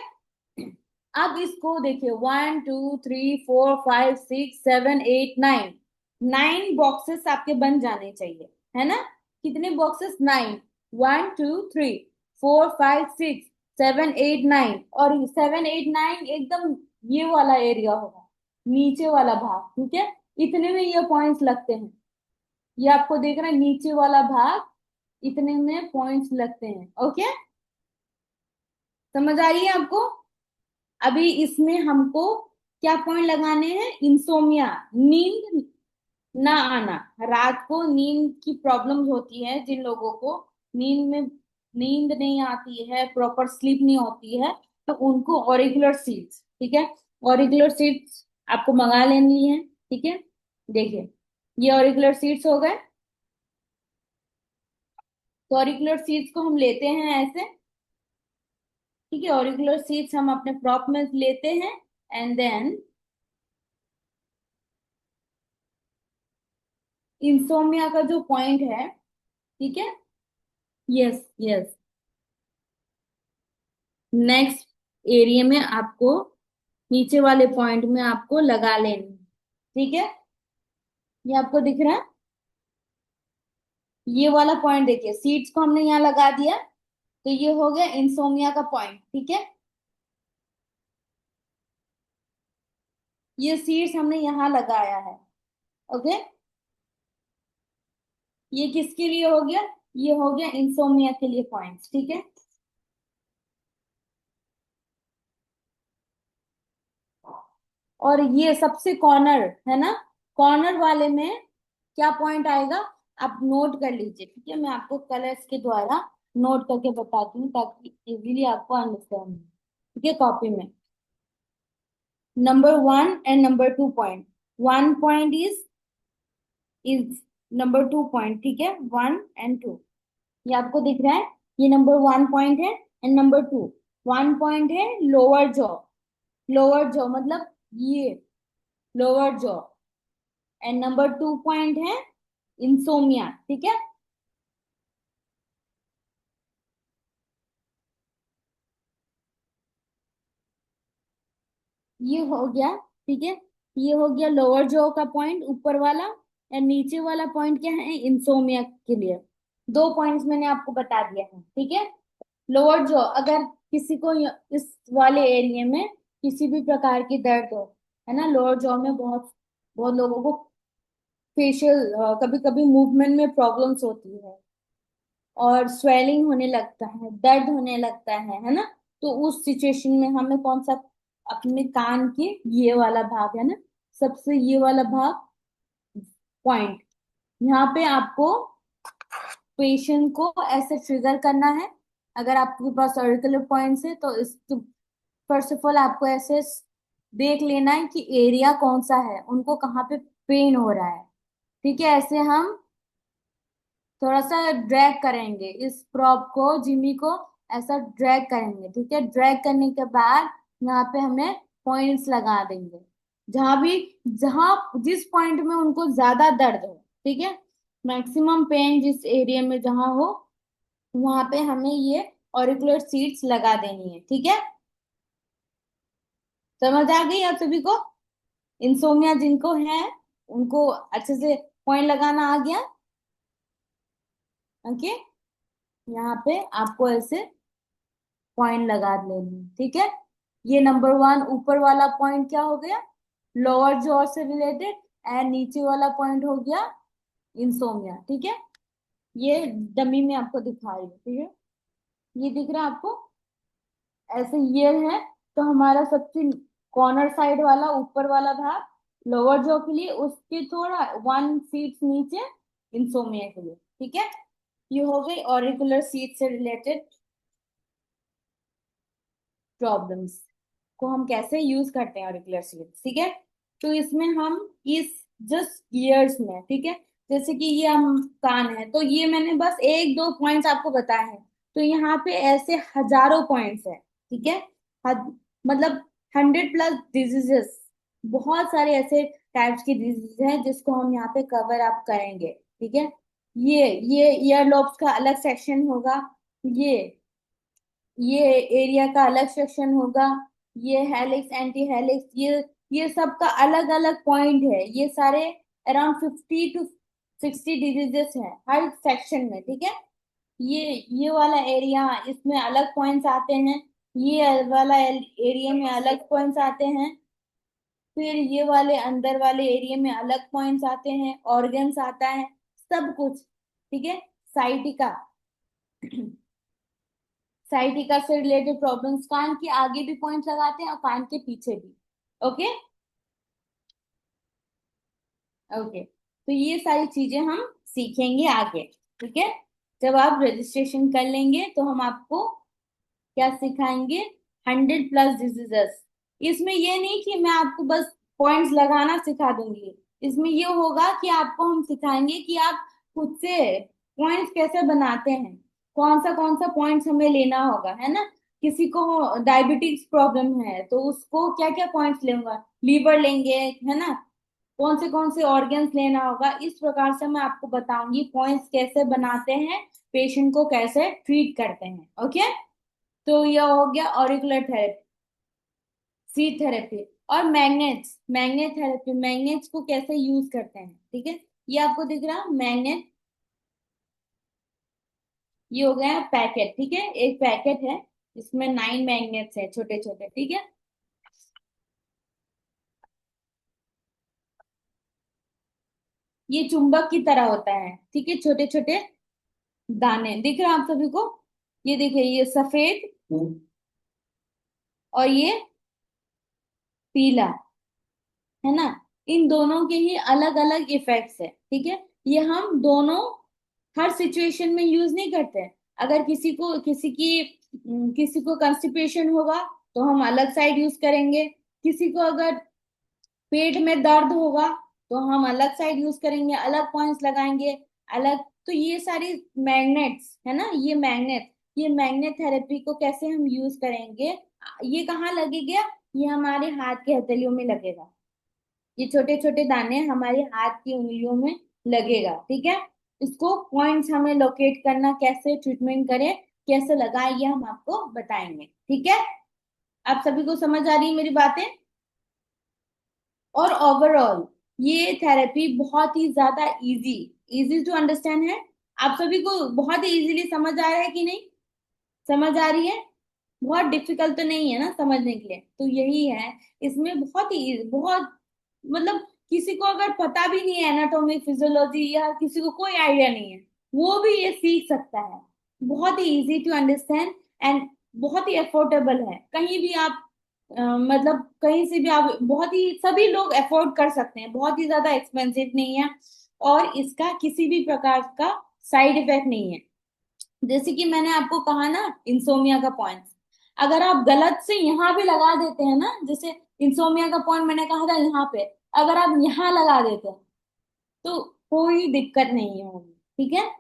अब इसको देखिए, 1, 2, 3, 4, 5, 6, 7, 8, 9। 9 बॉक्सेस आपके बन जाने चाहिए, है ना? कितने बॉक्सेस? 9। 1, 2, 3, 4, 5, 6, 7, 8, 9। और 7, 8, 9 एकदम ये वाला एरिया होगा, नीचे वाला भाग। ठीक है, इतने में ये पॉइंट्स लगते हैं। ये आपको देख रहा है, नीचे वाला भाग, इतने में पॉइंट्स लगते हैं। ओके, समझ आ रही है आपको? अभी इसमें हमको क्या पॉइंट लगाने हैं? इंसोमिया, नींद ना आना। रात को नींद की प्रॉब्लम्स होती है जिन लोगों को, नींद में नींद नहीं आती है, प्रॉपर स्लीप नहीं होती है, तो उनको ऑरिकुलर सीट्स। ठीक है, ऑरिकुलर सीट्स आपको मंगा लेनी है। ठीक है, देखिए, ये ऑरिकुलर सीट्स हो गए। तो ऑरिकुलर सीट्स को हम लेते हैं ऐसे। ठीक है, ऑरिकुलर सीट्स हम अपने प्रॉप में लेते हैं। एंड देन इंसोमिया का जो पॉइंट है, ठीक है, यस, यस, नेक्स्ट एरिया में आपको, नीचे वाले पॉइंट में आपको लगा लेनी है। ठीक है, ये आपको दिख रहा है? ये वाला पॉइंट देखिए, सीट्स को हमने यहाँ लगा दिया, तो ये हो गया इंसोमिया का पॉइंट। ठीक है, ये सीट्स हमने यहाँ लगाया है। ओके, ये किसके लिए हो गया? ये हो गया इंसोमिया के लिए पॉइंट्स। ठीक है, और ये सबसे कॉर्नर है ना, कॉर्नर वाले में क्या पॉइंट आएगा? आप नोट कर लीजिए, ठीक है। मैं आपको कलर्स के द्वारा नोट करके बताती हूँ ताकि इजीली आपको अंडरस्टैंड हो, ठीक है। कॉपी में number 1 and number 2 point, 1 point is number 2 point, ठीक है। 1 and 2 ये आपको दिख रहा है। ये नंबर 1 पॉइंट है एंड नंबर 2। 1 पॉइंट है लोअर जॉ, लोअर जॉ मतलब ये lower jaw, and number 2 point है इंसोमिया, ठीक है। ये हो गया, ठीक है। ये हो गया लोअर जॉ का पॉइंट, ऊपर वाला। एंड नीचे वाला पॉइंट क्या है, इंसोमिया के लिए। 2 पॉइंट्स मैंने आपको बता दिया है, ठीक है। लोअर जॉ, अगर किसी को इस वाले एरिया में किसी भी प्रकार की दर्द हो, है ना, लोअर जॉ में बहुत बहुत लोगों को फेशियल, कभी कभी मूवमेंट में प्रॉब्लम्स होती है और स्वेलिंग होने लगता है, दर्द होने लगता है ना। तो उस सिचुएशन में हमें कौन सा, अपने कान के ये वाला भाग है ना, सबसे ये वाला भाग पॉइंट, यहाँ पे आपको पेशेंट को ऐसे ट्रिगर करना है। अगर आपके पास ऑरिकुलर पॉइंट्स है तो इस फर्स्ट ऑफ ऑल आपको ऐसे देख लेना है कि एरिया कौन सा है, उनको कहाँ पे पेन हो रहा है, ठीक है। ऐसे हम थोड़ा सा ड्रैग करेंगे इस प्रॉप को, जिमी को, ऐसा ड्रैग करेंगे, ठीक है। ड्रैग करने के बाद यहाँ पे हमें पॉइंट्स लगा देंगे, जहां भी, जहां जिस पॉइंट में उनको ज्यादा दर्द हो, ठीक है। मैक्सिमम पेन जिस एरिया में जहां हो, वहां पे हमें ये ऑरिकुलर सीट्स लगा देनी है, ठीक है। समझ आ गई आप सभी को? इंसोमिया जिनको है उनको अच्छे से पॉइंट लगाना आ गया, ओके। यहाँ पे आपको ऐसे पॉइंट लगा लेनी है, ठीक है। ये नंबर 1 ऊपर वाला पॉइंट क्या हो गया, लोअर जॉ से रिलेटेड। एंड नीचे वाला पॉइंट हो गया इंसोमिया, ठीक है। ये डमी में आपको दिखा रही हूँ, ठीक है। ये दिख रहा है आपको, ऐसे ये है। तो हमारा सबसे कॉर्नर साइड वाला ऊपर वाला भाग लोअर जॉ के लिए, उसके थोड़ा 1 फीट नीचे इंसोमिया के लिए, ठीक है। ये हो गई ऑरिकुलर सीट से रिलेटेड प्रॉब्लम्स को हम कैसे यूज करते हैं ऑरिकुलर सीट्स, ठीक है। तो इसमें हम इस जस्ट ईयर्स में, ठीक है, जैसे कि ये हम कान है, तो ये मैंने बस 1-2 पॉइंट्स आपको बताए हैं। तो यहाँ पे ऐसे हजारों पॉइंट्स हैं, ठीक है। मतलब 100+ डिजीजेस, बहुत सारे ऐसे टाइप्स की डिजीज हैं जिसको हम यहाँ पे कवर अप करेंगे, ठीक है। ये ईयर लोब्स का अलग सेक्शन होगा, ये ये एरिया का अलग सेक्शन होगा, ये हेलिक्स, एंटी हेलिक्स, ये सब का अलग अलग पॉइंट है। ये सारे अराउंड 50 to 60 डिजीजेस हैं हर सेक्शन में, ठीक है। ये वाला एरिया, इसमें अलग पॉइंट्स आते हैं, ये वाला एरिया में अलग पॉइंट्स आते हैं, फिर ये वाले अंदर वाले एरिया में अलग पॉइंट्स आते हैं, ऑर्गन्स आता है, सब कुछ, ठीक है। साइटिका, साइटिका से रिलेटेड प्रॉब्लम्स, कान के आगे भी पॉइंट लगाते हैं और कान के पीछे भी, ओके। ओके, तो ये सारी चीजें हम सीखेंगे आगे, ठीक है। जब आप रजिस्ट्रेशन कर लेंगे तो हम आपको क्या सिखाएंगे, 100+ डिजीजेस। इसमें ये नहीं कि मैं आपको बस पॉइंट्स लगाना सिखा दूंगी, इसमें ये होगा कि आपको हम सिखाएंगे कि आप खुद से पॉइंट्स कैसे बनाते हैं, कौन सा पॉइंट्स हमें लेना होगा, है ना। किसी को डायबिटीज प्रॉब्लम है तो उसको क्या क्या पॉइंट्स लेंगे, लीवर लेंगे, है ना, कौन से ऑर्गन्स लेना होगा, इस प्रकार से मैं आपको बताऊंगी पॉइंट्स कैसे बनाते हैं, पेशेंट को कैसे ट्रीट करते हैं, ओके। तो यह हो गया ऑरिकुलर थेरेपी, सी थेरेपी। और मैग्नेट्स, मैग्नेट थेरेपी, मैग्नेट्स को कैसे यूज करते हैं, ठीक है। ये आपको दिख रहा मैग्नेट, ये हो गया पैकेट, ठीक है। एक पैकेट है, इसमें 9 मैग्नेट्स है, छोटे छोटे, ठीक है। ये चुंबक की तरह होता है, ठीक है, छोटे छोटे दाने दिख रहे हैं आप सभी को। ये देखिए, ये सफेद और ये पीला, है ना। इन दोनों के ही अलग अलग इफेक्ट्स है, ठीक है। ये हम दोनों हर सिचुएशन में यूज नहीं करते हैं। अगर किसी को कंस्टिपेशन होगा तो हम अलग साइड यूज करेंगे। किसी को अगर पेट में दर्द होगा तो हम अलग साइड यूज करेंगे, अलग पॉइंट्स लगाएंगे, अलग। तो ये सारी मैग्नेट्स है ना, ये मैग्नेट थेरेपी को कैसे हम यूज करेंगे, ये कहाँ लगेगा, ये हमारे हाथ के हथेलियों में लगेगा। ये छोटे छोटे दाने हमारे हाथ की उंगलियों में लगेगा, ठीक है। इसको पॉइंट्स हमें लोकेट करना, कैसे ट्रीटमेंट करें, कैसे लगाए, ये हम आपको बताएंगे, ठीक है। आप सभी को समझ आ रही है मेरी बातें? और ओवरऑल ये थेरेपी बहुत ही ज्यादा इजी इजी टू अंडरस्टैंड है। आप सभी को बहुत ही इजीली समझ आ रहा है कि नहीं? समझ आ रही है? बहुत डिफिकल्ट तो नहीं है ना समझने के लिए, तो यही है। इसमें बहुत मतलब किसी को अगर पता भी नहीं है एनाटॉमी फिजियोलॉजी, या किसी को कोई आइडिया नहीं है, वो भी ये सीख सकता है। बहुत ही इजी टू अंडरस्टैंड एंड बहुत ही अफोर्डेबल है। कहीं भी आप मतलब कहीं से भी आप, बहुत ही सभी लोग अफोर्ड कर सकते हैं, बहुत ही ज्यादा एक्सपेंसिव नहीं है। और इसका किसी भी प्रकार का साइड इफेक्ट नहीं है। जैसे कि मैंने आपको कहा ना इंसोमिया का पॉइंट, अगर आप गलत से यहाँ भी लगा देते हैं ना, जैसे इंसोमिया का पॉइंट मैंने कहा था यहाँ पे, अगर आप यहाँ लगा देते हैं तो कोई दिक्कत नहीं होगी, ठीक है।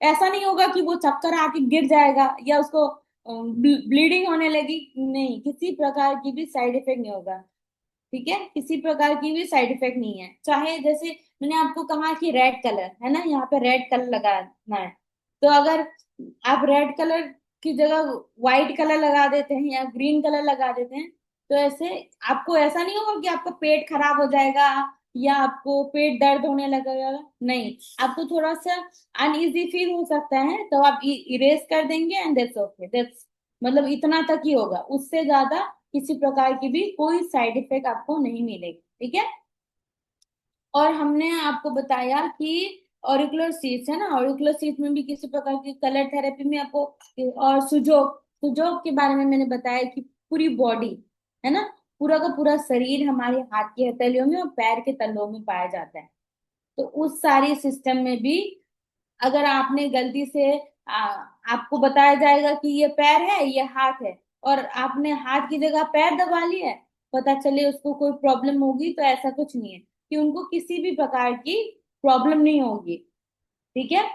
ऐसा नहीं होगा कि वो चक्कर आके गिर जाएगा या उसको ब्लीडिंग होने लगी, नहीं, किसी प्रकार की भी साइड इफेक्ट नहीं होगा, ठीक है। किसी प्रकार की भी साइड इफेक्ट नहीं है। चाहे जैसे मैंने आपको कहा कि रेड कलर है ना, यहाँ पे रेड कलर लगाना है, तो अगर आप रेड कलर की जगह व्हाइट कलर लगा देते हैं या ग्रीन कलर लगा देते हैं, तो ऐसे आपको ऐसा नहीं होगा कि आपका पेट खराब हो जाएगा या आपको पेट दर्द होने लगेगा, नहीं। आपको थोड़ा सा अनईजी फील हो सकता है, तो आप इरेज कर देंगे एंड दैट्स ओके, दैट्स मतलब इतना तक ही होगा, उससे ज्यादा किसी प्रकार की भी कोई साइड इफेक्ट आपको नहीं मिलेगी, ठीक है। और हमने आपको बताया कि ऑरिकुलर सीट्स है ना, ऑरिकुलर सीट में भी किसी प्रकार की कलर थेरेपी में आपको, और सुजोग सुजोग के बारे में मैंने बताया कि पूरी बॉडी है ना, पूरा का पूरा शरीर हमारे हाथ की हथेलियों में और पैर के तलवों में पाया जाता है। तो उस सारी सिस्टम में भी अगर आपने गलती से आपको बताया जाएगा कि ये पैर है ये हाथ है, और आपने हाथ की जगह पैर दबा लिया है, पता चले उसको कोई प्रॉब्लम होगी, तो ऐसा कुछ नहीं है, कि उनको किसी भी प्रकार की प्रॉब्लम नहीं होगी, ठीक है।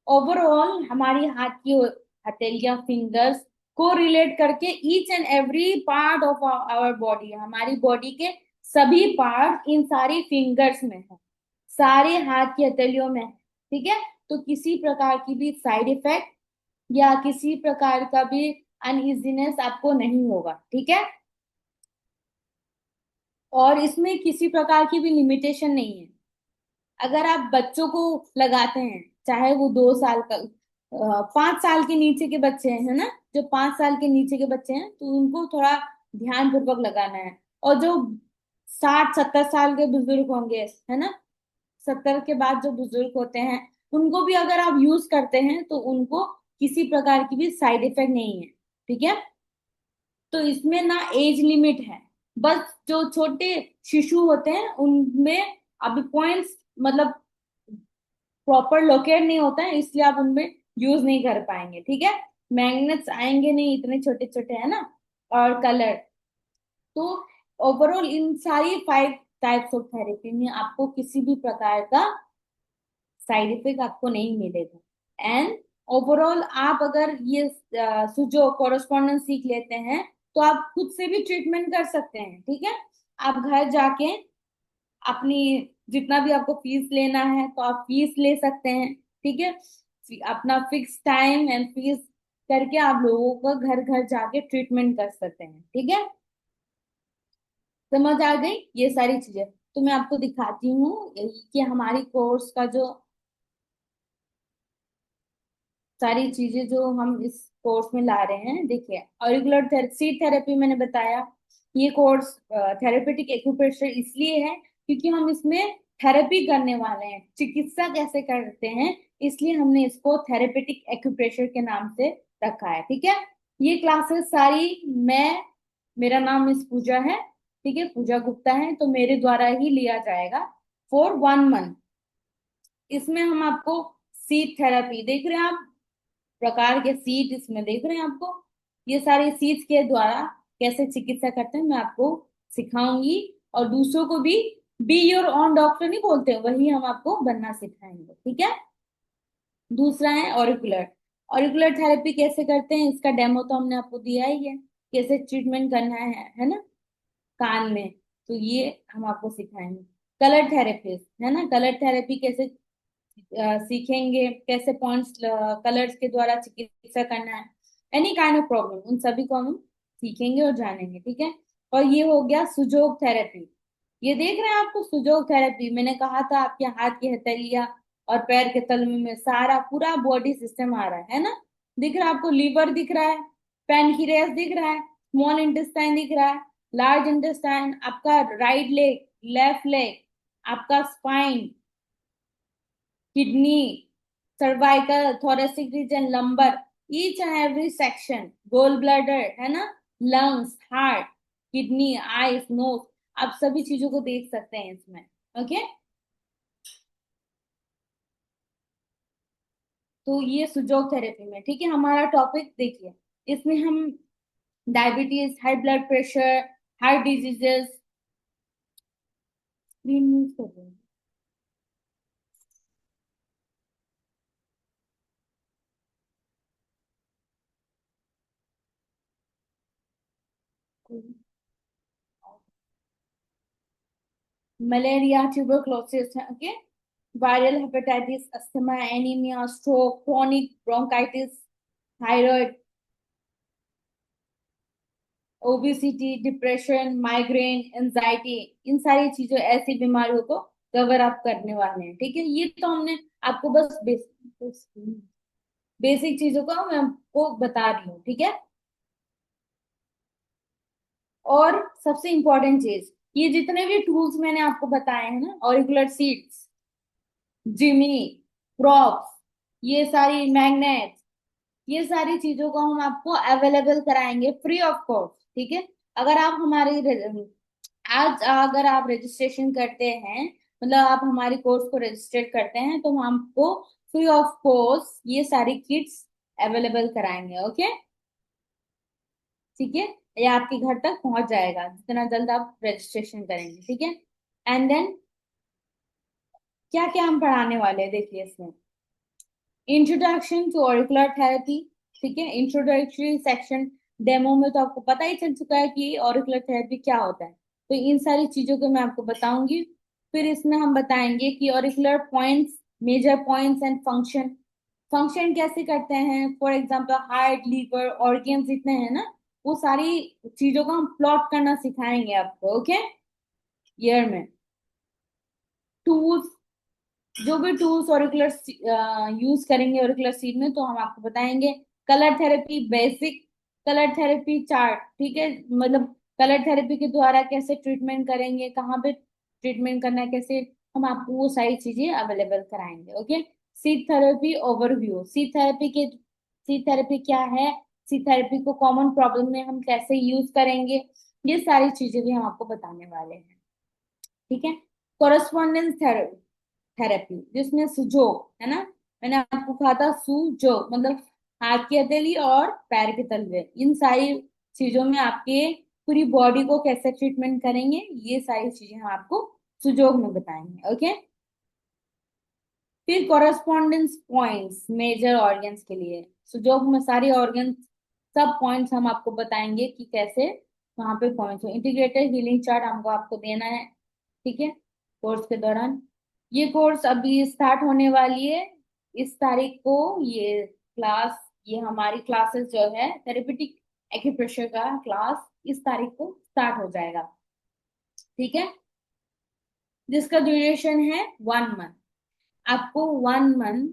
ओवरऑल हमारी हाथ की हथेलियां, फिंगर्स को रिलेट करके each and every part of our body, हमारी बॉडी के सभी पार्ट इन सारी फिंगर्स में है, सारे हाथ की हथेलियों में है, ठीक है। तो किसी प्रकार की भी साइड इफेक्ट या किसी प्रकार का भी अनइजीनेस आपको नहीं होगा, ठीक है। और इसमें किसी प्रकार की भी लिमिटेशन नहीं है। अगर आप बच्चों को लगाते हैं, चाहे वो 2 साल का 5 साल के नीचे के बच्चे हैं, है ना, जो 5 साल के नीचे के बच्चे हैं, तो उनको थोड़ा ध्यान पूर्वक लगाना है। और जो 60-70 साल के बुजुर्ग होंगे, है ना, 70 के बाद जो बुजुर्ग होते हैं, उनको भी अगर आप यूज करते हैं तो उनको किसी प्रकार की भी साइड इफेक्ट नहीं है, ठीक है। तो इसमें ना एज लिमिट है, बस जो छोटे शिशु होते हैं उनमें अभी पॉइंट्स मतलब प्रॉपर लोकेट नहीं होता है, इसलिए आप उनमें यूज नहीं कर पाएंगे, ठीक है। मैग्नेट्स आएंगे नहीं, इतने छोटे छोटे है ना, और कलर। तो ओवरऑल इन सारी 5 टाइप्स ऑफ थेरेपी में आपको किसी भी प्रकार का साइड इफेक्ट आपको नहीं मिलेगा। एंड ओवरऑल आप अगर ये सुजो कोरस्पॉन्डेंस सीख लेते हैं, तो आप खुद से भी ट्रीटमेंट कर सकते हैं, ठीक है। आप घर जाके अपनी जितना भी आपको फीस लेना है तो आप फीस ले सकते हैं, ठीक है। अपना फिक्स टाइम एंड फीस करके आप लोगों को घर घर जाके ट्रीटमेंट कर सकते हैं, ठीक है। समझ आ गई ये सारी चीजें? तो मैं आपको दिखाती हूँ कि हमारी कोर्स का जो सारी चीजें जो हम इस कोर्स में ला रहे हैं, देखिए ऑरिकुलर सीट थेरेपी मैंने बताया। ये कोर्स थेरेपेटिक एक्यूप्रेशर इसलिए है क्योंकि हम इसमें थेरेपी करने वाले हैं, चिकित्सा कैसे करते हैं, इसलिए हमने इसको थेरेपेटिक एक्यूप्रेशर के नाम से रखा है, ठीक है। ये क्लासेस सारी मैं मेरा नाम मिस पूजा है, ठीक है, पूजा गुप्ता है, तो मेरे द्वारा ही लिया जाएगा फॉर 1 मंथ। इसमें हम आपको सीट थेरेपी देख रहे हैं आप, प्रकार के सीट इसमें देख रहे हैं आपको, ये सारी सीट्स के द्वारा कैसे चिकित्सा करते हैं मैं आपको सिखाऊंगी। और दूसरों को भी बी योर ओन डॉक्टर नहीं बोलते, वही हम आपको बनना सिखाएंगे, ठीक है। दूसरा है ऑरिकुलर। ऑरिकुलर थेरेपी कैसे करते हैं, इसका डेमो तो हमने आपको दिया ही है, कैसे ट्रीटमेंट करना है ना, कान में, तो ये हम आपको सिखाएंगे। कलर थेरेपी है ना, कलर थेरेपी कैसे सीखेंगे, कैसे पॉइंट्स कलर्स के द्वारा चिकित्सा करना है, एनी काइंड ऑफ प्रॉब्लम, उन सभी को हम सीखेंगे और जानेंगे, ठीक है। और ये हो गया सुजोग थेरेपी। ये देख रहे हैं आपको सुजोग थेरेपी, मैंने कहा था आपके हाथ की हथेलियां और पैर के तलवे में सारा पूरा बॉडी सिस्टम आ रहा है ना। दिख रहा है आपको, लीवर दिख रहा है, पैनक्रियास दिख रहा है, स्मॉल इंटेस्टाइन दिख रहा है, लार्ज इंटेस्टाइन, आपका राइट लेग, लेफ्ट लेग, आपका spine, kidney, cervical, thoracic region, lumbar, each and every section, gall bladder है ना, lungs, heart, kidney, eyes, nose, आप सभी चीजों को देख सकते हैं इसमें, ओके। तो ये सुजोग थेरेपी में, ठीक है, हमारा टॉपिक देखिए, इसमें हम diabetes, high blood pressure, heart diseases, screen use कर रहे हैं, malaria, tuberculosis, okay, viral hepatitis, asthma, anaemia, stroke, chronic bronchitis, thyroid, obesity, depression, migraine, anxiety, इन सारी चीजों, ऐसी बीमारियों को कवर अप करने वाले हैं, ठीक है। ये तो हमने आपको बस बेसिक चीजों का मैं आपको बता रही हूँ, ठीक है। और सबसे इंपॉर्टेंट चीज, ये जितने भी टूल्स मैंने आपको बताए हैं ना, ऑरिकुलर सीट्स, जिमिनी, प्रॉप्स, ये सारी मैग्नेट, ये सारी चीजों को हम आपको अवेलेबल कराएंगे फ्री ऑफ कॉस्ट, ठीक है। अगर आप हमारी आज अगर आप रजिस्ट्रेशन करते हैं, मतलब आप हमारे कोर्स को रजिस्टर करते हैं, तो हम आपको फ्री ऑफ कॉस्ट ये सारी किट्स अवेलेबल कराएंगे, ओके, ठीक है। ये आपके घर तक पहुंच जाएगा जितना जल्द आप रजिस्ट्रेशन करेंगे, ठीक है। एंड देन क्या क्या हम पढ़ाने वाले हैं देखिए इसमें, इंट्रोडक्शन टू ऑरिकुलर थेरेपी, ठीक है, इंट्रोडक्टरी सेक्शन, डेमो में तो आपको पता ही चल चुका है कि ऑरिकुलर थेरेपी क्या होता है, तो इन सारी चीजों को मैं आपको बताऊंगी। फिर इसमें हम बताएंगे कि auricular points, major points and function, function कैसे करते हैं, for example heart, liver, organs जितने हैं ना, वो सारी चीजों को हम प्लॉट करना सिखाएंगे आपको, ओके, ईयर में। टूल्स, जो भी टूल्स ऑरिकुलर यूज करेंगे ऑरिकुलर सीट में, तो हम आपको बताएंगे। Colour therapy basic, colour therapy chart, ठीक है, मतलब कलर थेरेपी के द्वारा कैसे ट्रीटमेंट करेंगे, कहाँ पे ट्रीटमेंट करना है, कैसे, हम आपको वो सारी चीजें अवेलेबल कराएंगे, okay. Seat therapy overview, seat therapy क्या है, सीट थेरेपी को कॉमन प्रॉब्लम में हम कैसे यूज करेंगे, ये सारी चीजें भी हम आपको बताने वाले हैं, ठीक है। कोरस्पॉन्डेंस थेरेपी, जिसमें सुजोग है ना, मैंने आपको कहा था सुजोग मतलब हाथ की हथेली और पैर के तलवे, इन सारी चीजों में आपके पूरी बॉडी को कैसे ट्रीटमेंट करेंगे, ये सारी चीजें हम आपको सुजोग में बताएंगे, ओके। फिर कॉरेस्पॉन्डेंस पॉइंट्स मेजर ऑर्गन्स के लिए, सुजोग में सारे ऑर्गन्स, सब पॉइंट्स हम आपको बताएंगे कि कैसे वहां पे पॉइंट्स हो। इंटीग्रेटेड हीलिंग चार्ट हमको आपको देना है, ठीक है, कोर्स के दौरान। ये कोर्स अभी स्टार्ट होने वाली है, इस तारीख को ये क्लास, ये हमारी क्लासेस जो है थेरेपेटिक एक्यूप्रेशर का क्लास इस तारीख को स्टार्ट हो जाएगा, ठीक है, जिसका ड्यूरेशन है 1 मंथ। आपको 1 मंथ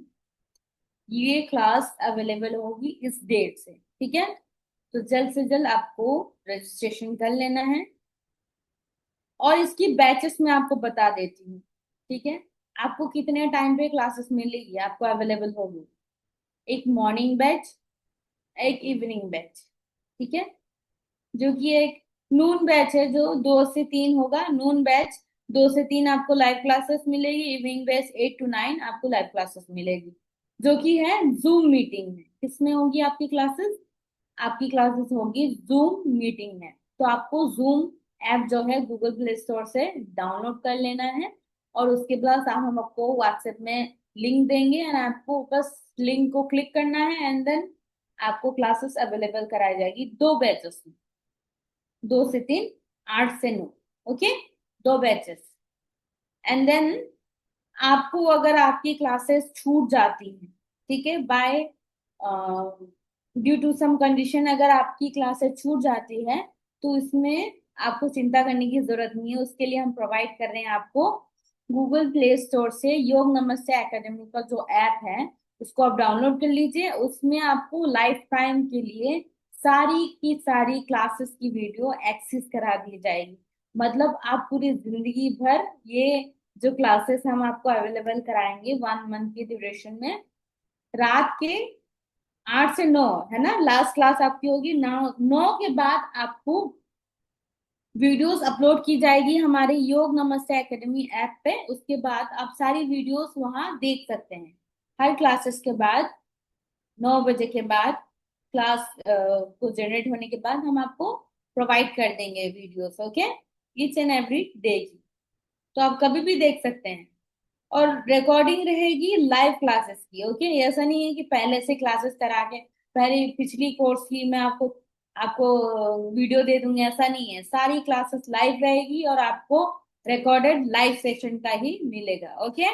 ये क्लास अवेलेबल होगी इस डेट से, ठीक है। तो जल्द से जल्द आपको रजिस्ट्रेशन कर लेना है। और इसकी बैचेस मैं आपको बता देती हूँ, ठीक है। आपको कितने टाइम पे क्लासेस मिलेगी, आपको अवेलेबल होगी, एक मॉर्निंग बैच, एक इवनिंग बैच, ठीक है, जो कि एक नून बैच है जो 2 से 3 होगा, नून बैच 2 से 3 आपको लाइव क्लासेस मिलेगी, इवनिंग बैच 8 to 9 आपको लाइव क्लासेस मिलेगी, जो कि है जूम मीटिंग में। किसमें होगी आपकी क्लासेस? आपकी क्लासेस होगी जूम मीटिंग में। तो आपको जूम ऐप जो है गूगल प्ले स्टोर से डाउनलोड कर लेना है, और उसके बाद हम आपको व्हाट्सएप में लिंक देंगे, एंड आपको बस लिंक को क्लिक करना है, एंड देन आपको क्लासेस अवेलेबल कराई जाएगी 2 बैचेस में, 2 से 3, 8 से 9। Okay, 2 batches. एंड देन आपको अगर आपकी क्लासेस छूट जाती हैं, ठीक है, by due to some condition, अगर आपकी क्लासेस छूट जाती है, तो इसमें आपको चिंता करने की जरूरत नहीं है। उसके लिए हम प्रोवाइड कर रहे हैं आपको गूगल प्ले स्टोर से योग नमस्ते एकेडमी का जो ऐप है, उसको आप डाउनलोड कर लीजिए। उसमें आपको लाइफ टाइम के लिए सारी की सारी क्लासेस की वीडियो एक्सेस करा दी जाएगी। मतलब आप पूरी जिंदगी भर ये जो क्लासेस हम आपको अवेलेबल कराएंगे 1 मंथ की ड्यूरेशन में, रात के 8 से 9, है ना, लास्ट क्लास आपकी होगी 9 के बाद आपको वीडियोस अपलोड की जाएगी हमारे योग नमस्ते एकेडमी ऐप पे। उसके बाद आप सारी वीडियोस वहां देख सकते हैं। हर क्लासेस के बाद 9 बजे के बाद, क्लास को जनरेट होने के बाद हम आपको प्रोवाइड कर देंगे videos. Okay, each and every day की, तो आप कभी भी देख सकते हैं। और रिकॉर्डिंग रहेगी लाइव क्लासेस की। ओके, ऐसा नहीं है कि पहले से क्लासेस करा के पहले पिछली कोर्स की मैं आपको आपको वीडियो दे दूंगी, ऐसा नहीं है। सारी क्लासेस लाइव रहेगी और आपको रिकॉर्डेड लाइव सेशन का ही मिलेगा। ओके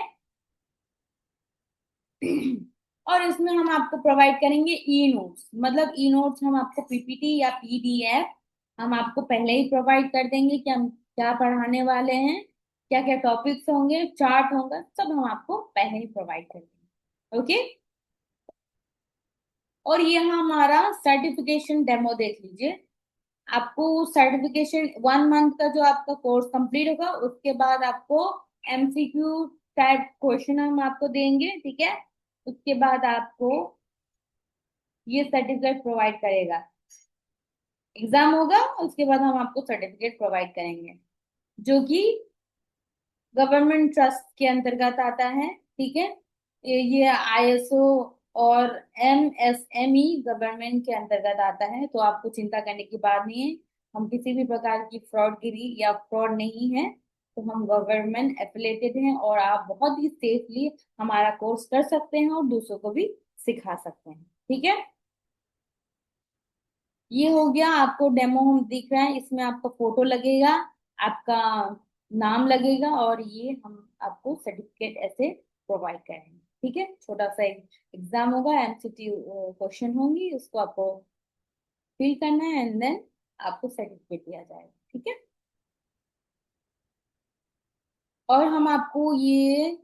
और इसमें हम आपको प्रोवाइड करेंगे ई नोट्स। मतलब ई नोट्स हम आपको पीपीटी या पीडीएफ हम आपको पहले ही प्रोवाइड कर देंगे कि हम क्या पढ़ाने वाले हैं, क्या क्या टॉपिक्स होंगे, चार्ट होगा, सब हम आपको पहले ही प्रोवाइड कर देंगे। ओके, और ये हमारा सर्टिफिकेशन डेमो देख लीजिए। आपको सर्टिफिकेशन 1 मंथ का जो आपका कोर्स कंप्लीट होगा, उसके बाद आपको एमसीक्यू टाइप क्वेश्चन हम आपको देंगे, ठीक है। उसके बाद आपको ये सर्टिफिकेट प्रोवाइड करेगा, एग्जाम होगा, उसके बाद हम आपको सर्टिफिकेट प्रोवाइड करेंगे, जो कि गवर्नमेंट ट्रस्ट के अंतर्गत आता है, ठीक है। ये आईएसओ और एमएसएमई गवर्नमेंट के अंतर्गत आता है, तो आपको चिंता करने की बात नहीं है। हम किसी भी प्रकार की फ्रॉडगिरी या फ्रॉड नहीं है, तो हम गवर्नमेंट एफिलेटेड हैं, और आप बहुत ही सेफली हमारा कोर्स कर सकते हैं और दूसरों को भी सिखा सकते हैं, ठीक है। ये हो गया, आपको डेमो हम दिख रहा है, इसमें आपका फोटो लगेगा, आपका नाम लगेगा, और ये हम आपको सर्टिफिकेट ऐसे प्रोवाइड करेंगे, ठीक है। छोटा सा एक एग्जाम होगा, एमसीक्यू क्वेश्चन होंगी, उसको आपको फिल करना है, एंड देन आपको सर्टिफिकेट दिया जाएगा, ठीक है। और हम आपको ये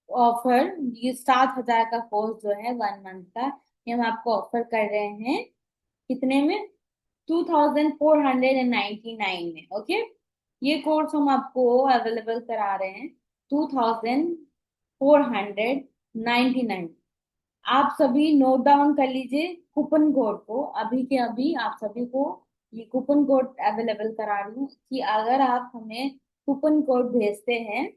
ऑफर, ये 7,000 का कोर्स जो है 1 मंथ का, ये हम आपको ऑफर कर रहे हैं कितने में? 2,499 में। ओके, ये कोर्स हम आपको अवेलेबल करा रहे हैं 2,499। आप सभी नोट डाउन कर लीजिए कूपन कोड को, अभी के अभी आप सभी को ये कूपन कोड अवेलेबल करा रही हूँ कि अगर आप हमें कूपन कोड भेजते हैं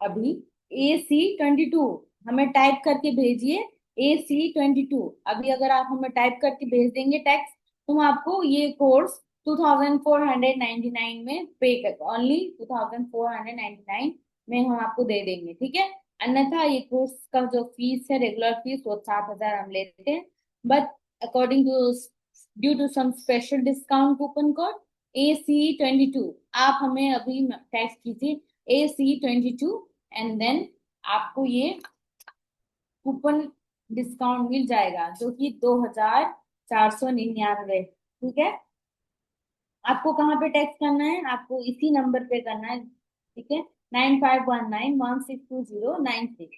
अभी, AC22 हमें टाइप करके भेजिए, AC22 अभी अगर आप हमें टाइप करके भेज देंगे टेक्स्ट, तो हम आपको ये कोर्स 2,499 में पे कर, ओनली 2,499 में हम आपको दे देंगे, ठीक है। अन्यथा ये कोर्स का जो फीस है, रेगुलर फीस, वो 7,000 हम लेते हैं, but according to due to some special discount coupon code AC22, आप हमें अभी टेक्स्ट कीजिए AC22, एंड देन आपको ये कूपन डिस्काउंट मिल जाएगा, जो कि 2,499, ठीक है। आपको कहाँ पे टेक्स्ट करना है? आपको इसी नंबर पे करना है, ठीक है, 9519162093,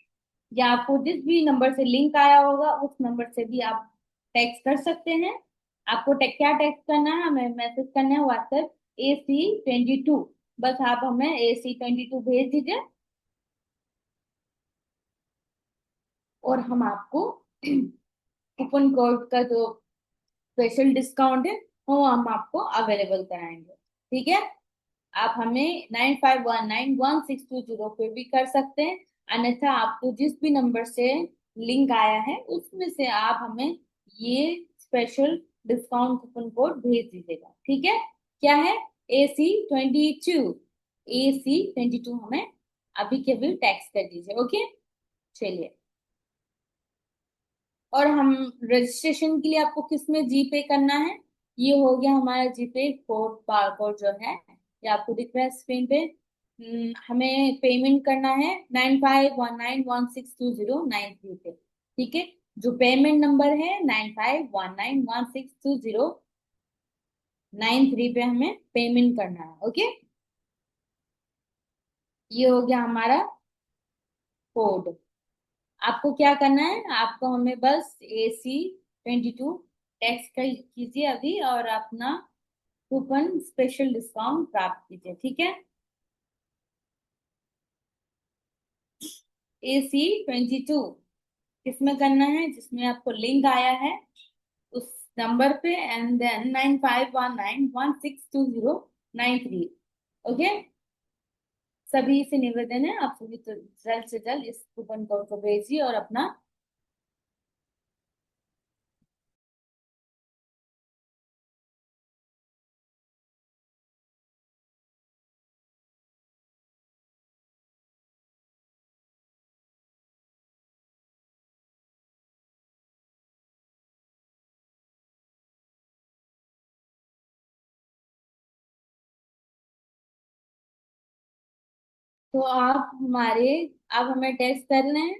या आपको जिस भी नंबर से लिंक आया होगा उस नंबर से भी आप टेक्स्ट कर सकते हैं। आपको क्या टेक्स्ट करना है? हमें मैसेज करना है व्हाट्सएप AC22, बस आप हमें AC22 भेज दीजिए, और हम आपको कूपन कोड का जो स्पेशल डिस्काउंट है वो हम आपको अवेलेबल कराएंगे। ठीक है, आप हमें 95191620 पे भी कर सकते हैं, अन्यथा आपको जिस भी नंबर से लिंक आया है उसमें से आप हमें ये स्पेशल डिस्काउंट कूपन कोड भेज दीजिएगा। ठीक है, क्या है? AC22, AC22 हमें अभी के अभी टैक्स कर दीजिए। ओके, चलिए। और हम रजिस्ट्रेशन के लिए आपको किस में जीपे करना है? ये हो गया हमारा जीपे कोड, बार कोड जो है ये आपको दिख रहा है स्क्रीन पे। हमें पेमेंट करना है 9519162093 पे। ठीक है, जो पेमेंट नंबर है 9519162093 पे हमें पेमेंट करना है। ओके, ये हो गया हमारा कोड। आपको क्या करना है? आपको हमें बस AC22 टैक्स कर कीजिए अभी और अपना कूपन स्पेशल डिस्काउंट प्राप्त कीजिए। ठीक है, AC22 किसमें करना है? जिसमें आपको लिंक आया है उस नंबर पे, एंड देन 9519162093। ओके, सभी से निवेदन है, आप सभी तो जल्द से जल्द इस कूपन कोड को भेजिए और अपना। तो आप हमें टेस्ट कर रहे हैं,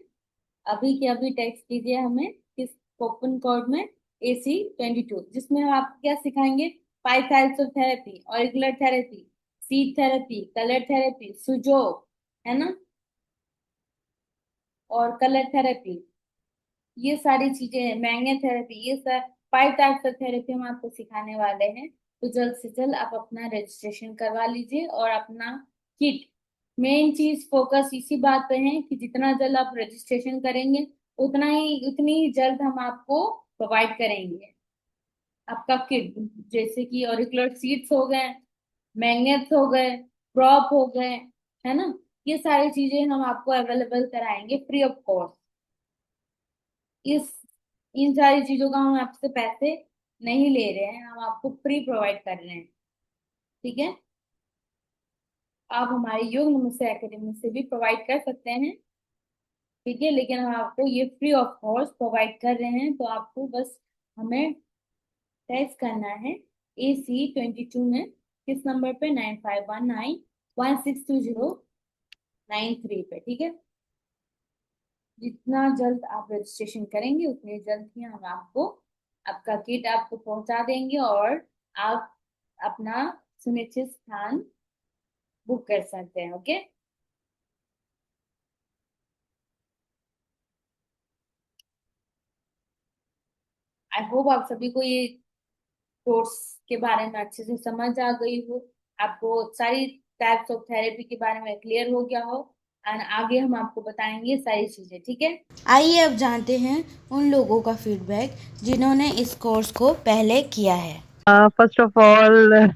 अभी के अभी टेक्स्ट कीजिए हमें किस कूपन कोड में, AC22, जिसमें हम आपको क्या सिखाएंगे? 5 types of therapy, auricular therapy, seat therapy, colour therapy, sujok, है ना, और कलर थेरेपी, ये सारी चीजें हैं, मैंगे थेरेपी, ये सब 5 टाइप्स ऑफ थेरेपी हम आपको सिखाने वाले हैं। तो जल्द से जल्द आप अपना रजिस्ट्रेशन करवा लीजिए और अपना किट। मेन चीज फोकस इसी बात पे है कि जितना जल्द आप रजिस्ट्रेशन करेंगे उतनी ही जल्द हम आपको प्रोवाइड करेंगे आपका किट। जैसे कि ऑरिकुलर सीट्स हो गए, मैग्नेट्स हो गए, प्रॉप हो गए, है ना, ये सारी चीजें हम आपको अवेलेबल कराएंगे फ्री ऑफ कॉस्ट। इस इन सारी चीजों का हम आपसे पैसे नहीं ले रहे हैं, हम आपको फ्री प्रोवाइड कर रहे हैं। ठीक है, आप हमारे योग नमस्ते एकेडमी से भी प्रोवाइड कर सकते हैं। ठीक है, लेकिन हम आपको ये फ्री ऑफ कॉस्ट प्रोवाइड कर रहे हैं, तो आपको बस हमें टेक्स्ट करना है AC22 में किस नंबर पे, 9519162093 पे। ठीक है, जितना जल्द आप रजिस्ट्रेशन करेंगे उतनी जल्द ही हम आपको आपका किट आपको पहुंचा देंगे और आप अपना सुनिश्चित स्थान बुक कर सकते हैं। ओके, आई होप आप सभी को ये कोर्स के बारे में अच्छे से समझ आ गई हो, आपको सारी टाइप्स ऑफ थेरेपी के बारे में क्लियर हो गया हो, एंड आगे हम आपको बताएंगे सारी चीजें। ठीक है, आइए अब जानते हैं उन लोगों का फीडबैक जिन्होंने इस कोर्स को पहले किया है। फर्स्ट ऑफ ऑल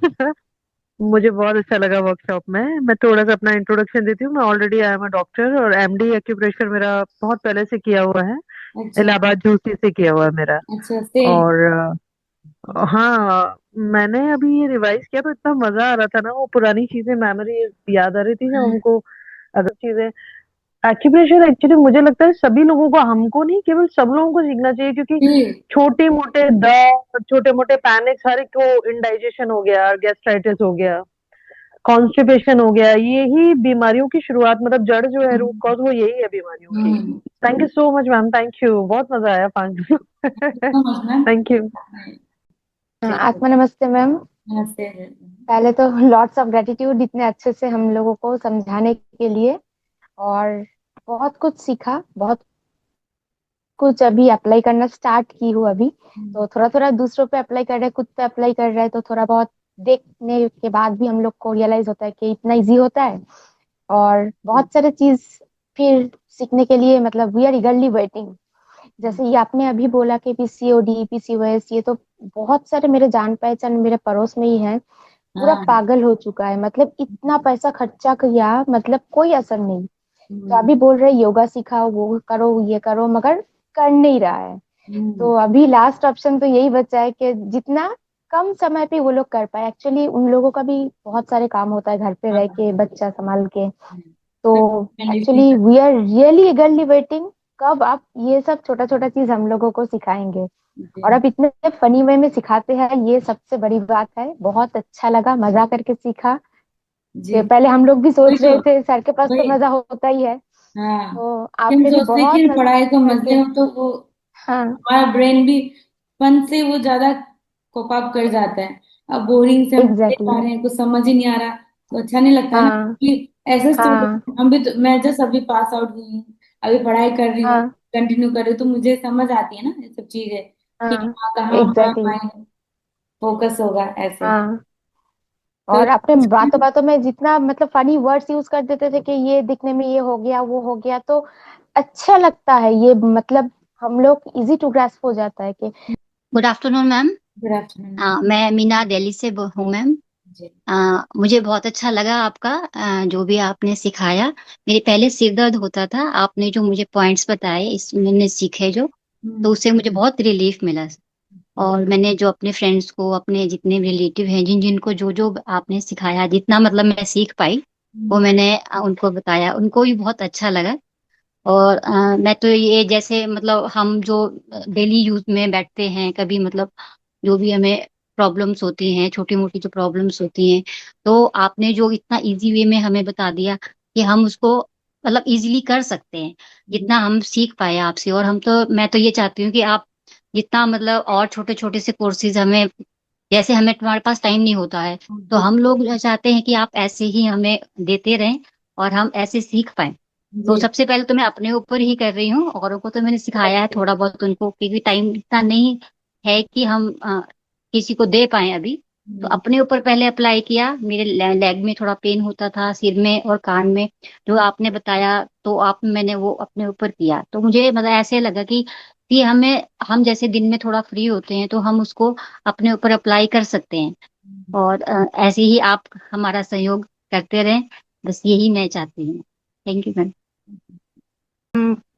मुझे बहुत अच्छा लगा वर्कशॉप में। मैं थोड़ा सा अपना इंट्रोडक्शन देती हूँ। मैं already I am a doctor और MD एक्यूप्रेशर मेरा बहुत पहले से किया हुआ है। अच्छा, इलाहाबाद जूसी से किया हुआ है मेरा। अच्छा, सेम। और हाँ, मैंने अभी ये रिवाइज किया तो इतना मजा आ रहा था ना, वो पुरानी चीजें मेमोरी याद आ रही थी जब हमको अगर चीजें। एक्यूप्रेशर एक्चुअली मुझे लगता है सभी लोगों को, हमको नहीं केवल सब लोगों को सीखना चाहिए, क्योंकि छोटे मोटे दर्द, छोटे मोटे पैनिक, हर एक को इंडाइजेशन हो गया, गैस्ट्राइटिस हो गया, कॉन्स्टिपेशन हो गया, ये ही बीमारियों की शुरुआत, मतलब जड़ जो है, रूट कॉज वो यही है बीमारियों की। Thank you so much ma'am, thank you, बहुत मजा आया 5 दिन। Thank you. आत्मा नमस्ते मैम। नमस्ते। पहले तो लॉट्स ऑफ ग्रेटिट्यूड इतने अच्छे से हम लोगों को समझाने के लिए, और बहुत कुछ सीखा, बहुत कुछ अभी अप्लाई करना स्टार्ट की हूँ अभी। तो थोड़ा थोड़ा दूसरों पे अप्लाई कर रहे हैं, खुद पे अप्लाई कर रहे हैं, तो थोड़ा बहुत देखने के बाद भी हम लोग को रियलाइज होता है कि इतना इजी होता है। और बहुत सारे चीज फिर सीखने के लिए, मतलब वी आर ईगरली वेटिंग जैसे ये आपने अभी बोला कि पीसीओडी पीसीओएस, ये तो बहुत सारे मेरे जान पहचान मेरे पड़ोस में ही है, पूरा हाँ। पागल हो चुका है। मतलब इतना पैसा खर्चा किया, मतलब कोई असर नहीं। तो हम्म। अभी बोल रहे योगा सिखाओ, वो करो, ये करो, मगर कर नहीं रहा है। हम्म। तो अभी लास्ट ऑप्शन तो यही बचा है कि जितना कम समय पे वो लोग कर पाए। एक्चुअली उन लोगों का भी बहुत सारे काम होता है, घर पे हाँ। रह के बच्चा संभाल के। तो तो डिपेंडेंट नहीं एक्चुअली वी करता। आर रियली eagerly वेटिंग, कब आप ये सब छोटा छोटा चीज हम लोगों को सिखाएंगे। और जी। आप इतने फनी वे में सिखाते हैं, ये सबसे बड़ी बात है। बहुत अच्छा लगा, मजा करके सीखा। जी। कि पहले हम लोग भी वही सोच तो। रहे थे, सर के पास तो वही। मजा होता ही है। हाँ। तो हम आपने भी सोचते हैं बहुत कि पढ़ाई को मजा मजे करके। हो तो वो हाँ, हमारा ब्रेन भी फन से वो ज्यादा कोप अप कर जाता है। अब बोरिंग से हम पढ़ एग्जैक्टली पा रहे हैं, कुछ समझ ही नहीं आ रहा, तो अच्छा नहीं लगता है ना हाँ कि ऐसे हाँ स्टूडेंट। हम भी तो, मैं जस्ट अभी पास आउट हुई हूँ, अभी पढ़ाई कर रही हूँ, हाँ कंटिन्यू कर रही हूँ, तो मुझे समझ आती है ना ये सब चीजें कि हाँ हाँ कहाँ हमारा एग्जैक्टली माइंड फोकस होगा ऐसे। हाँ। तो और आपने बातों बातों में जितना मतलब फनी वर्ड्स यूज कर देते थे कि ये दिखने में ये हो गया वो हो गया, तो अच्छा लगता है ये। मतलब हम लोग इजी टू ग्रास्प हो जाता है कि good afternoon ma'am. Good afternoon. मैं मीना दिल्ली से हूँ मैम। जी। मुझे बहुत अच्छा लगा आपका जो भी आपने सिखाया। मेरे पहले सिर दर्द होता था, आपने जो मुझे पॉइंट्स बताए इस मैंने सीखे जो, तो हम्म। उससे मुझे बहुत रिलीफ मिला। और मैंने जो अपने फ्रेंड्स को, अपने जितने रिलेटिव हैं, जिन जिनको जो जो आपने सिखाया, जितना मतलब मैं सीख पाई वो हम्म। मैंने उनको बताया, उनको भी बहुत अच्छा लगा। और मैं तो ये जैसे मतलब हम जो डेली यूज में बैठते हैं कभी, मतलब जो भी हमें प्रॉब्लम्स होती हैं, छोटी मोटी जो प्रॉब्लम्स होती हैं, तो आपने जो इतना इजी वे में हमें बता दिया कि हम उसको मतलब इजीली कर सकते हैं, जितना हम सीख पाए आपसे। और हम तो मैं तो ये चाहती हूँ कि आप जितना मतलब और छोटे छोटे से कोर्सेज हमें, जैसे हमें तुम्हारे पास टाइम नहीं होता है, तो जी। हम लोग चाहते हैं कि आप ऐसे ही हमें देते रहें और हम ऐसे सीख पाए। तो जी। सबसे पहले तो मैं अपने ऊपर ही कर रही हूँ, औरों को तो मैंने सिखाया है थोड़ा बहुत उनको, क्योंकि टाइम इतना नहीं है कि हम किसी को दे पाए अभी। तो हम्म। अपने ऊपर पहले अप्लाई किया। मेरे लेग में थोड़ा पेन होता था, सिर में और कान में, जो आपने बताया तो आप मैंने वो अपने ऊपर किया, तो मुझे मतलब ऐसे लगा कि हमें, हम जैसे दिन में थोड़ा फ्री होते हैं तो हम उसको अपने ऊपर अप्लाई कर सकते हैं। और ऐसे ही आप हमारा सहयोग करते रहें, बस यही मैं चाहती हूँ। Thank you ma'am.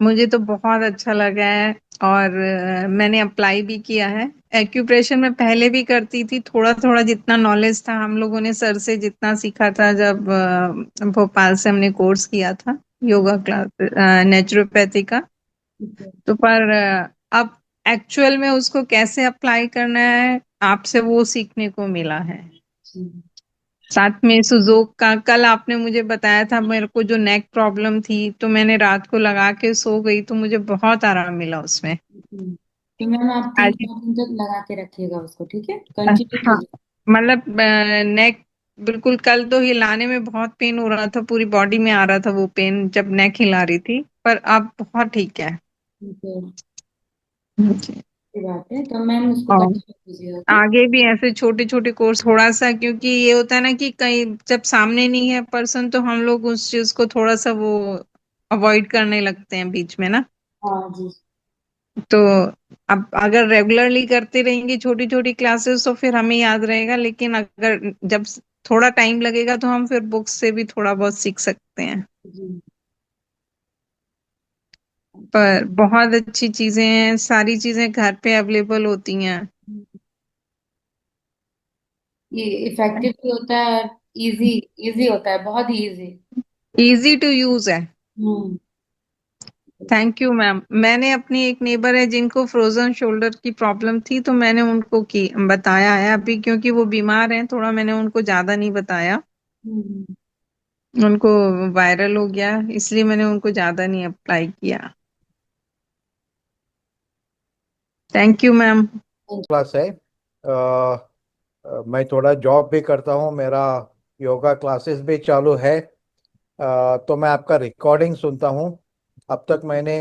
मुझे तो बहुत अच्छा लगा है। और मैंने अप्लाई भी किया है। एक्यूप्रेशर मैं पहले भी करती थी, थोड़ा थोड़ा जितना नॉलेज था हम लोगों ने सर से जितना सीखा था जब भोपाल से हमने कोर्स किया था योगा क्लास नेचुरोपैथी का। तो पर अब एक्चुअल में उसको कैसे अप्लाई करना है आपसे वो सीखने को मिला है। साथ में सुजोग का कल आपने मुझे बताया था, मेरे को जो नेक प्रॉब्लम थी तो मैंने रात को लगा के सो गई तो मुझे बहुत आराम मिला उसमें। तो मैम आप तीन आज चार दिन तक लगा के रखिएगा उसको, ठीक है, हाँ, कंटिन्यू कीजिए। मतलब नेक बिल्कुल, कल तो हिलाने में बहुत पेन हो रहा था, पूरी बॉडी में आ रहा था वो पेन जब नेक हिला रही थी, पर अब बहुत ठीक है। ठीक है, जी। अच्छी बात है, तो मैम उसको और कंटिन्यू कीजिएगा, ओके। आगे भी ऐसे छोटे छोटे कोर्स थोड़ा सा, क्योंकि ये होता है ना कि कहीं जब सामने नहीं है पर्सन तो हम लोग उस चीज को थोड़ा सा वो अवॉइड करने लगते हैं बीच में ना। हाँ जी। तो अब अगर रेगुलरली करते रहेंगे छोटी छोटी क्लासेस तो फिर हमें याद रहेगा, लेकिन अगर जब थोड़ा टाइम लगेगा तो हम फिर बुक्स से भी थोड़ा बहुत सीख सकते हैं। जी। पर बहुत अच्छी चीजें हैं, सारी चीजें घर पे अवेलेबल होती हैं। ये इफेक्टिव भी होता है और इजी, इजी होता है, बहुत ही इजी। इजी टू यूज है। हम्म। Thank you ma'am. मैंने अपनी एक नेबर है जिनको फ्रोजन शोल्डर की प्रॉब्लम थी, तो मैंने उनको की बताया है अभी, क्योंकि वो बीमार हैं थोड़ा, मैंने उनको ज्यादा नहीं बताया। हम्म। उनको वायरल हो गया इसलिए मैंने उनको ज्यादा नहीं अप्लाई किया। Thank you ma'am. क्लास है। मैं थोड़ा जॉब भी करता हूँ, मेरा योगा क्लासेस भी चालू है। तो मैं आपका रिकॉर्डिंग सुनता हूँ। अब तक मैंने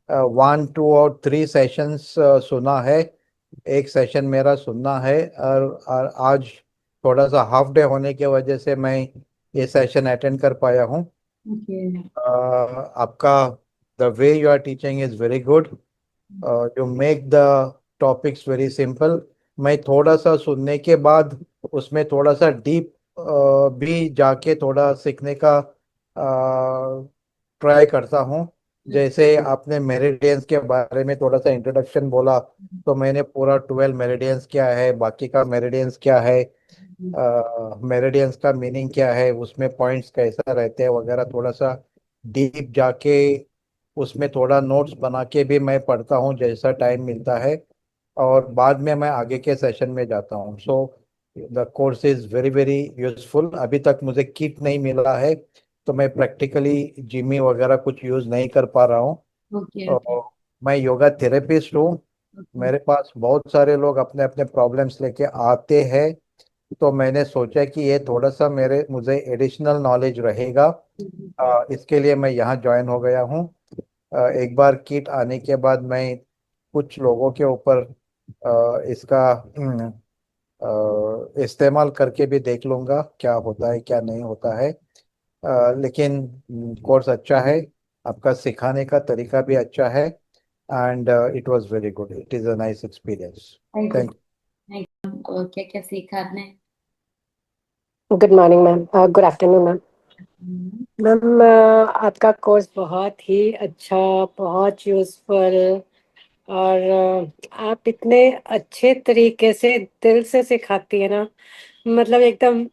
1, 2 और 3 सेशंस सुना है। एक सेशन मेरा सुनना है, और आज थोड़ा सा हाफ डे होने की वजह से मैं ये सेशन अटेंड कर पाया हूँ। ओके। आपका the way you are teaching is very good. You make the topics very simple. मैं थोड़ा सा सुनने के बाद उसमें थोड़ा सा डीप भी जाके थोड़ा सीखने का ट्राई करता हूँ। जैसे आपने मेरिडियंस के बारे में थोड़ा सा इंट्रोडक्शन बोला, तो मैंने पूरा 12 मेरिडियंस क्या है, बाकी का मेरिडियंस क्या है, मेरिडियंस का मीनिंग क्या है, उसमें पॉइंट्स कैसा रहते हैं वगैरह, थोड़ा सा डीप जाके उसमें थोड़ा नोट्स बना के भी मैं पढ़ता हूँ जैसा टाइम मिलता है। और बाद में मैं आगे के सेशन में जाता हूँ। So the course is very very useful. अभी तक मुझे किट नहीं मिला है, तो मैं प्रैक्टिकली जिमी वगैरह कुछ यूज नहीं कर पा रहा हूँ। Okay okay. और मैं योगा थेरेपिस्ट हूँ। मेरे पास बहुत सारे लोग अपने अपने प्रॉब्लम्स लेके आते हैं, तो मैंने सोचा कि ये थोड़ा सा मेरे मुझे एडिशनल नॉलेज रहेगा। इसके लिए मैं यहाँ ज्वाइन हो गया हूँ। एक बार किट आने के बाद मैं कुछ लोगों के ऊपर इसका इस्तेमाल करके भी देख लूंगा क्या होता है क्या नहीं होता है। लेकिन कोर्स अच्छा है, आपका सिखाने का तरीका भी अच्छा है, and it was very good, it is a nice experience. Thank you. Thank और क्या क्या सीखा आपने? Good morning ma'am, good afternoon ma'am. Hmm. Ma'am आपका कोर्स बहुत ही अच्छा, बहुत यूज़फुल, और आप इतने अच्छे तरीके से दिल से सिखाती है ना, मतलब एकदम।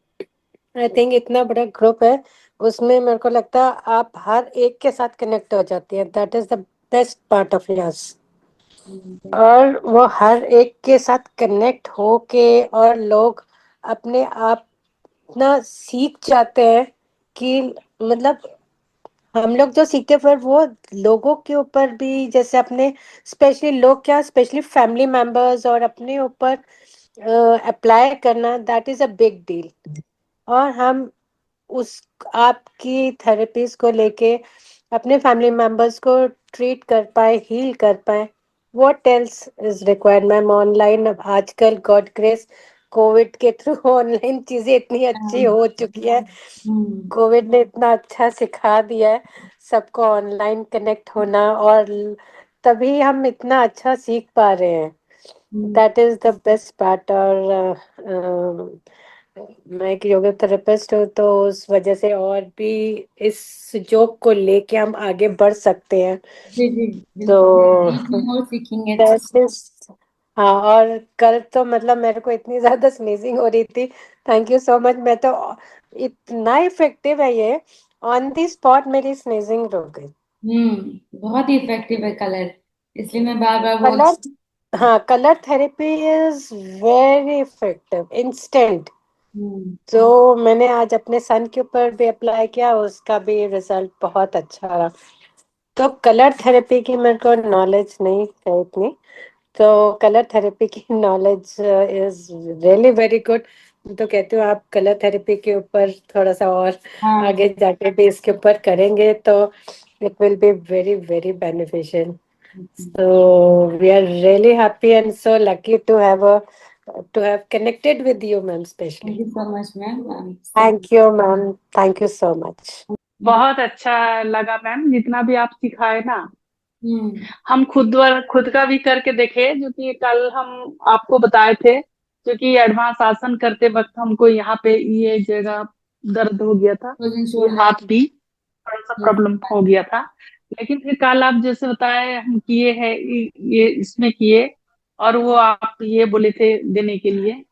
आई थिंक इतना बड़ा ग्रुप है, उसमें मेरे को लगता है आप हर एक के साथ कनेक्ट हो जाती है। That is the best part of yes. Thank और वो हर एक के साथ कनेक्ट होके और लोग अपने आप इतना सीख जाते हैं कि मतलब हम लोग जो सीखते हैं फिर वो लोगों के ऊपर भी, जैसे अपने स्पेशली लोग क्या, स्पेशली फैमिली मेंबर्स और अपने ऊपर अप्लाई करना, that is a big deal. और हम उस आपकी थेरेपीज को लेके अपने फैमिली मेंबर्स को ट्रीट कर पाए, हील कर पाए, what else is required ma'am. Online अब आजकल गॉड ग्रेस कोविड के थ्रू ऑनलाइन चीजें इतनी अच्छी हो चुकी है। यू। कोविड ने इतना अच्छा सिखा दिया है सबको ऑनलाइन कनेक्ट होना, और तभी हम इतना अच्छा सीख पा रहे हैं। That is the best part. और मैं एक योगा थेरेपिस्ट हूँ, तो उस वजह से और भी इस जोक को लेके हम आगे बढ़ सकते हैं। जी जी तो बिल्कुल, बीच में और सीखेंगे। दैट इज, हाँ। और कल तो मतलब मेरे को इतनी ज्यादा स्नीजिंग हो रही थी। Thank you so much. मैं तो इतना इफेक्टिव है ये, ऑन द स्पॉट मेरी स्नीजिंग रुक गई। बहुत ही इफेक्टिव है कलर, इसलिए मैं बार बार बोल। कलर, हाँ, colour therapy is very effective, instant. Hmm. जो मैंने आज अपने सन के ऊपर भी अप्लाई किया, उसका भी रिजल्ट बहुत अच्छा रहा। तो कलर थेरेपी की मेरे को नॉलेज नहीं है इतनी, तो कलर थेरेपी की knowledge is really very good. तो कहती हूँ आप कलर थेरेपी के ऊपर थोड़ा सा और हाँ। आगे जाके भी इसके ऊपर करेंगे तो it will be very very beneficial. So we are really happy and so lucky to have a to have connected with you, ma'am, thank especially. You so much ma'am. Thank you, ma'am. Thank you so much. बहुत अच्छा लगा ma'am जितना भी आप सिखाए ना। हम्म। हम खुद का भी करके देखे, जो कि कल हम आपको बताए थे, क्योंकि एडवांस आसन करते वक्त हमको यहाँ पे ये जगह दर्द हो गया था, फ्रोजन ये शोल्डर। हाथ भी थोड़ा सा प्रॉब्लम हो गया था। लेकिन फिर कल आप जैसे बताए हम किए हैं, ये इसमें किए, और वो आप ये बोले थे देने के लिए,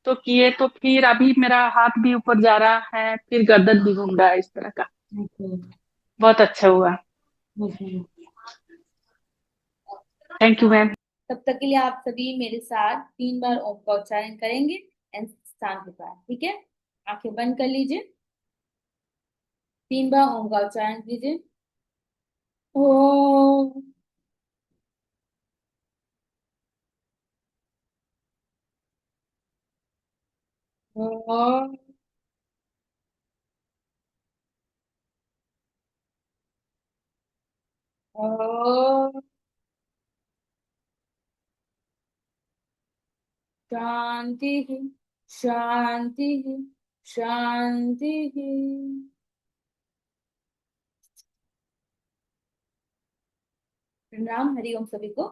तो किए, तो फिर अभी मेरा हाथ भी ऊपर जा रहा है, फिर गर्दन भी घूम रहा है इस तरह का। बहुत अच्छा हुआ। Thank you ma'am. तब तक के लिए आप सभी मेरे साथ 3 बार ओम का उच्चारण करेंगे एंड शांत होकर, ठीक है? आंखें बंद कर लीजिए। 3 बार ओम का उच्चारण कीजिए। ओम। ओम। ओम। शांति ही, शांति ही, शांति ही। प्रणाम, हरिओम सभी को।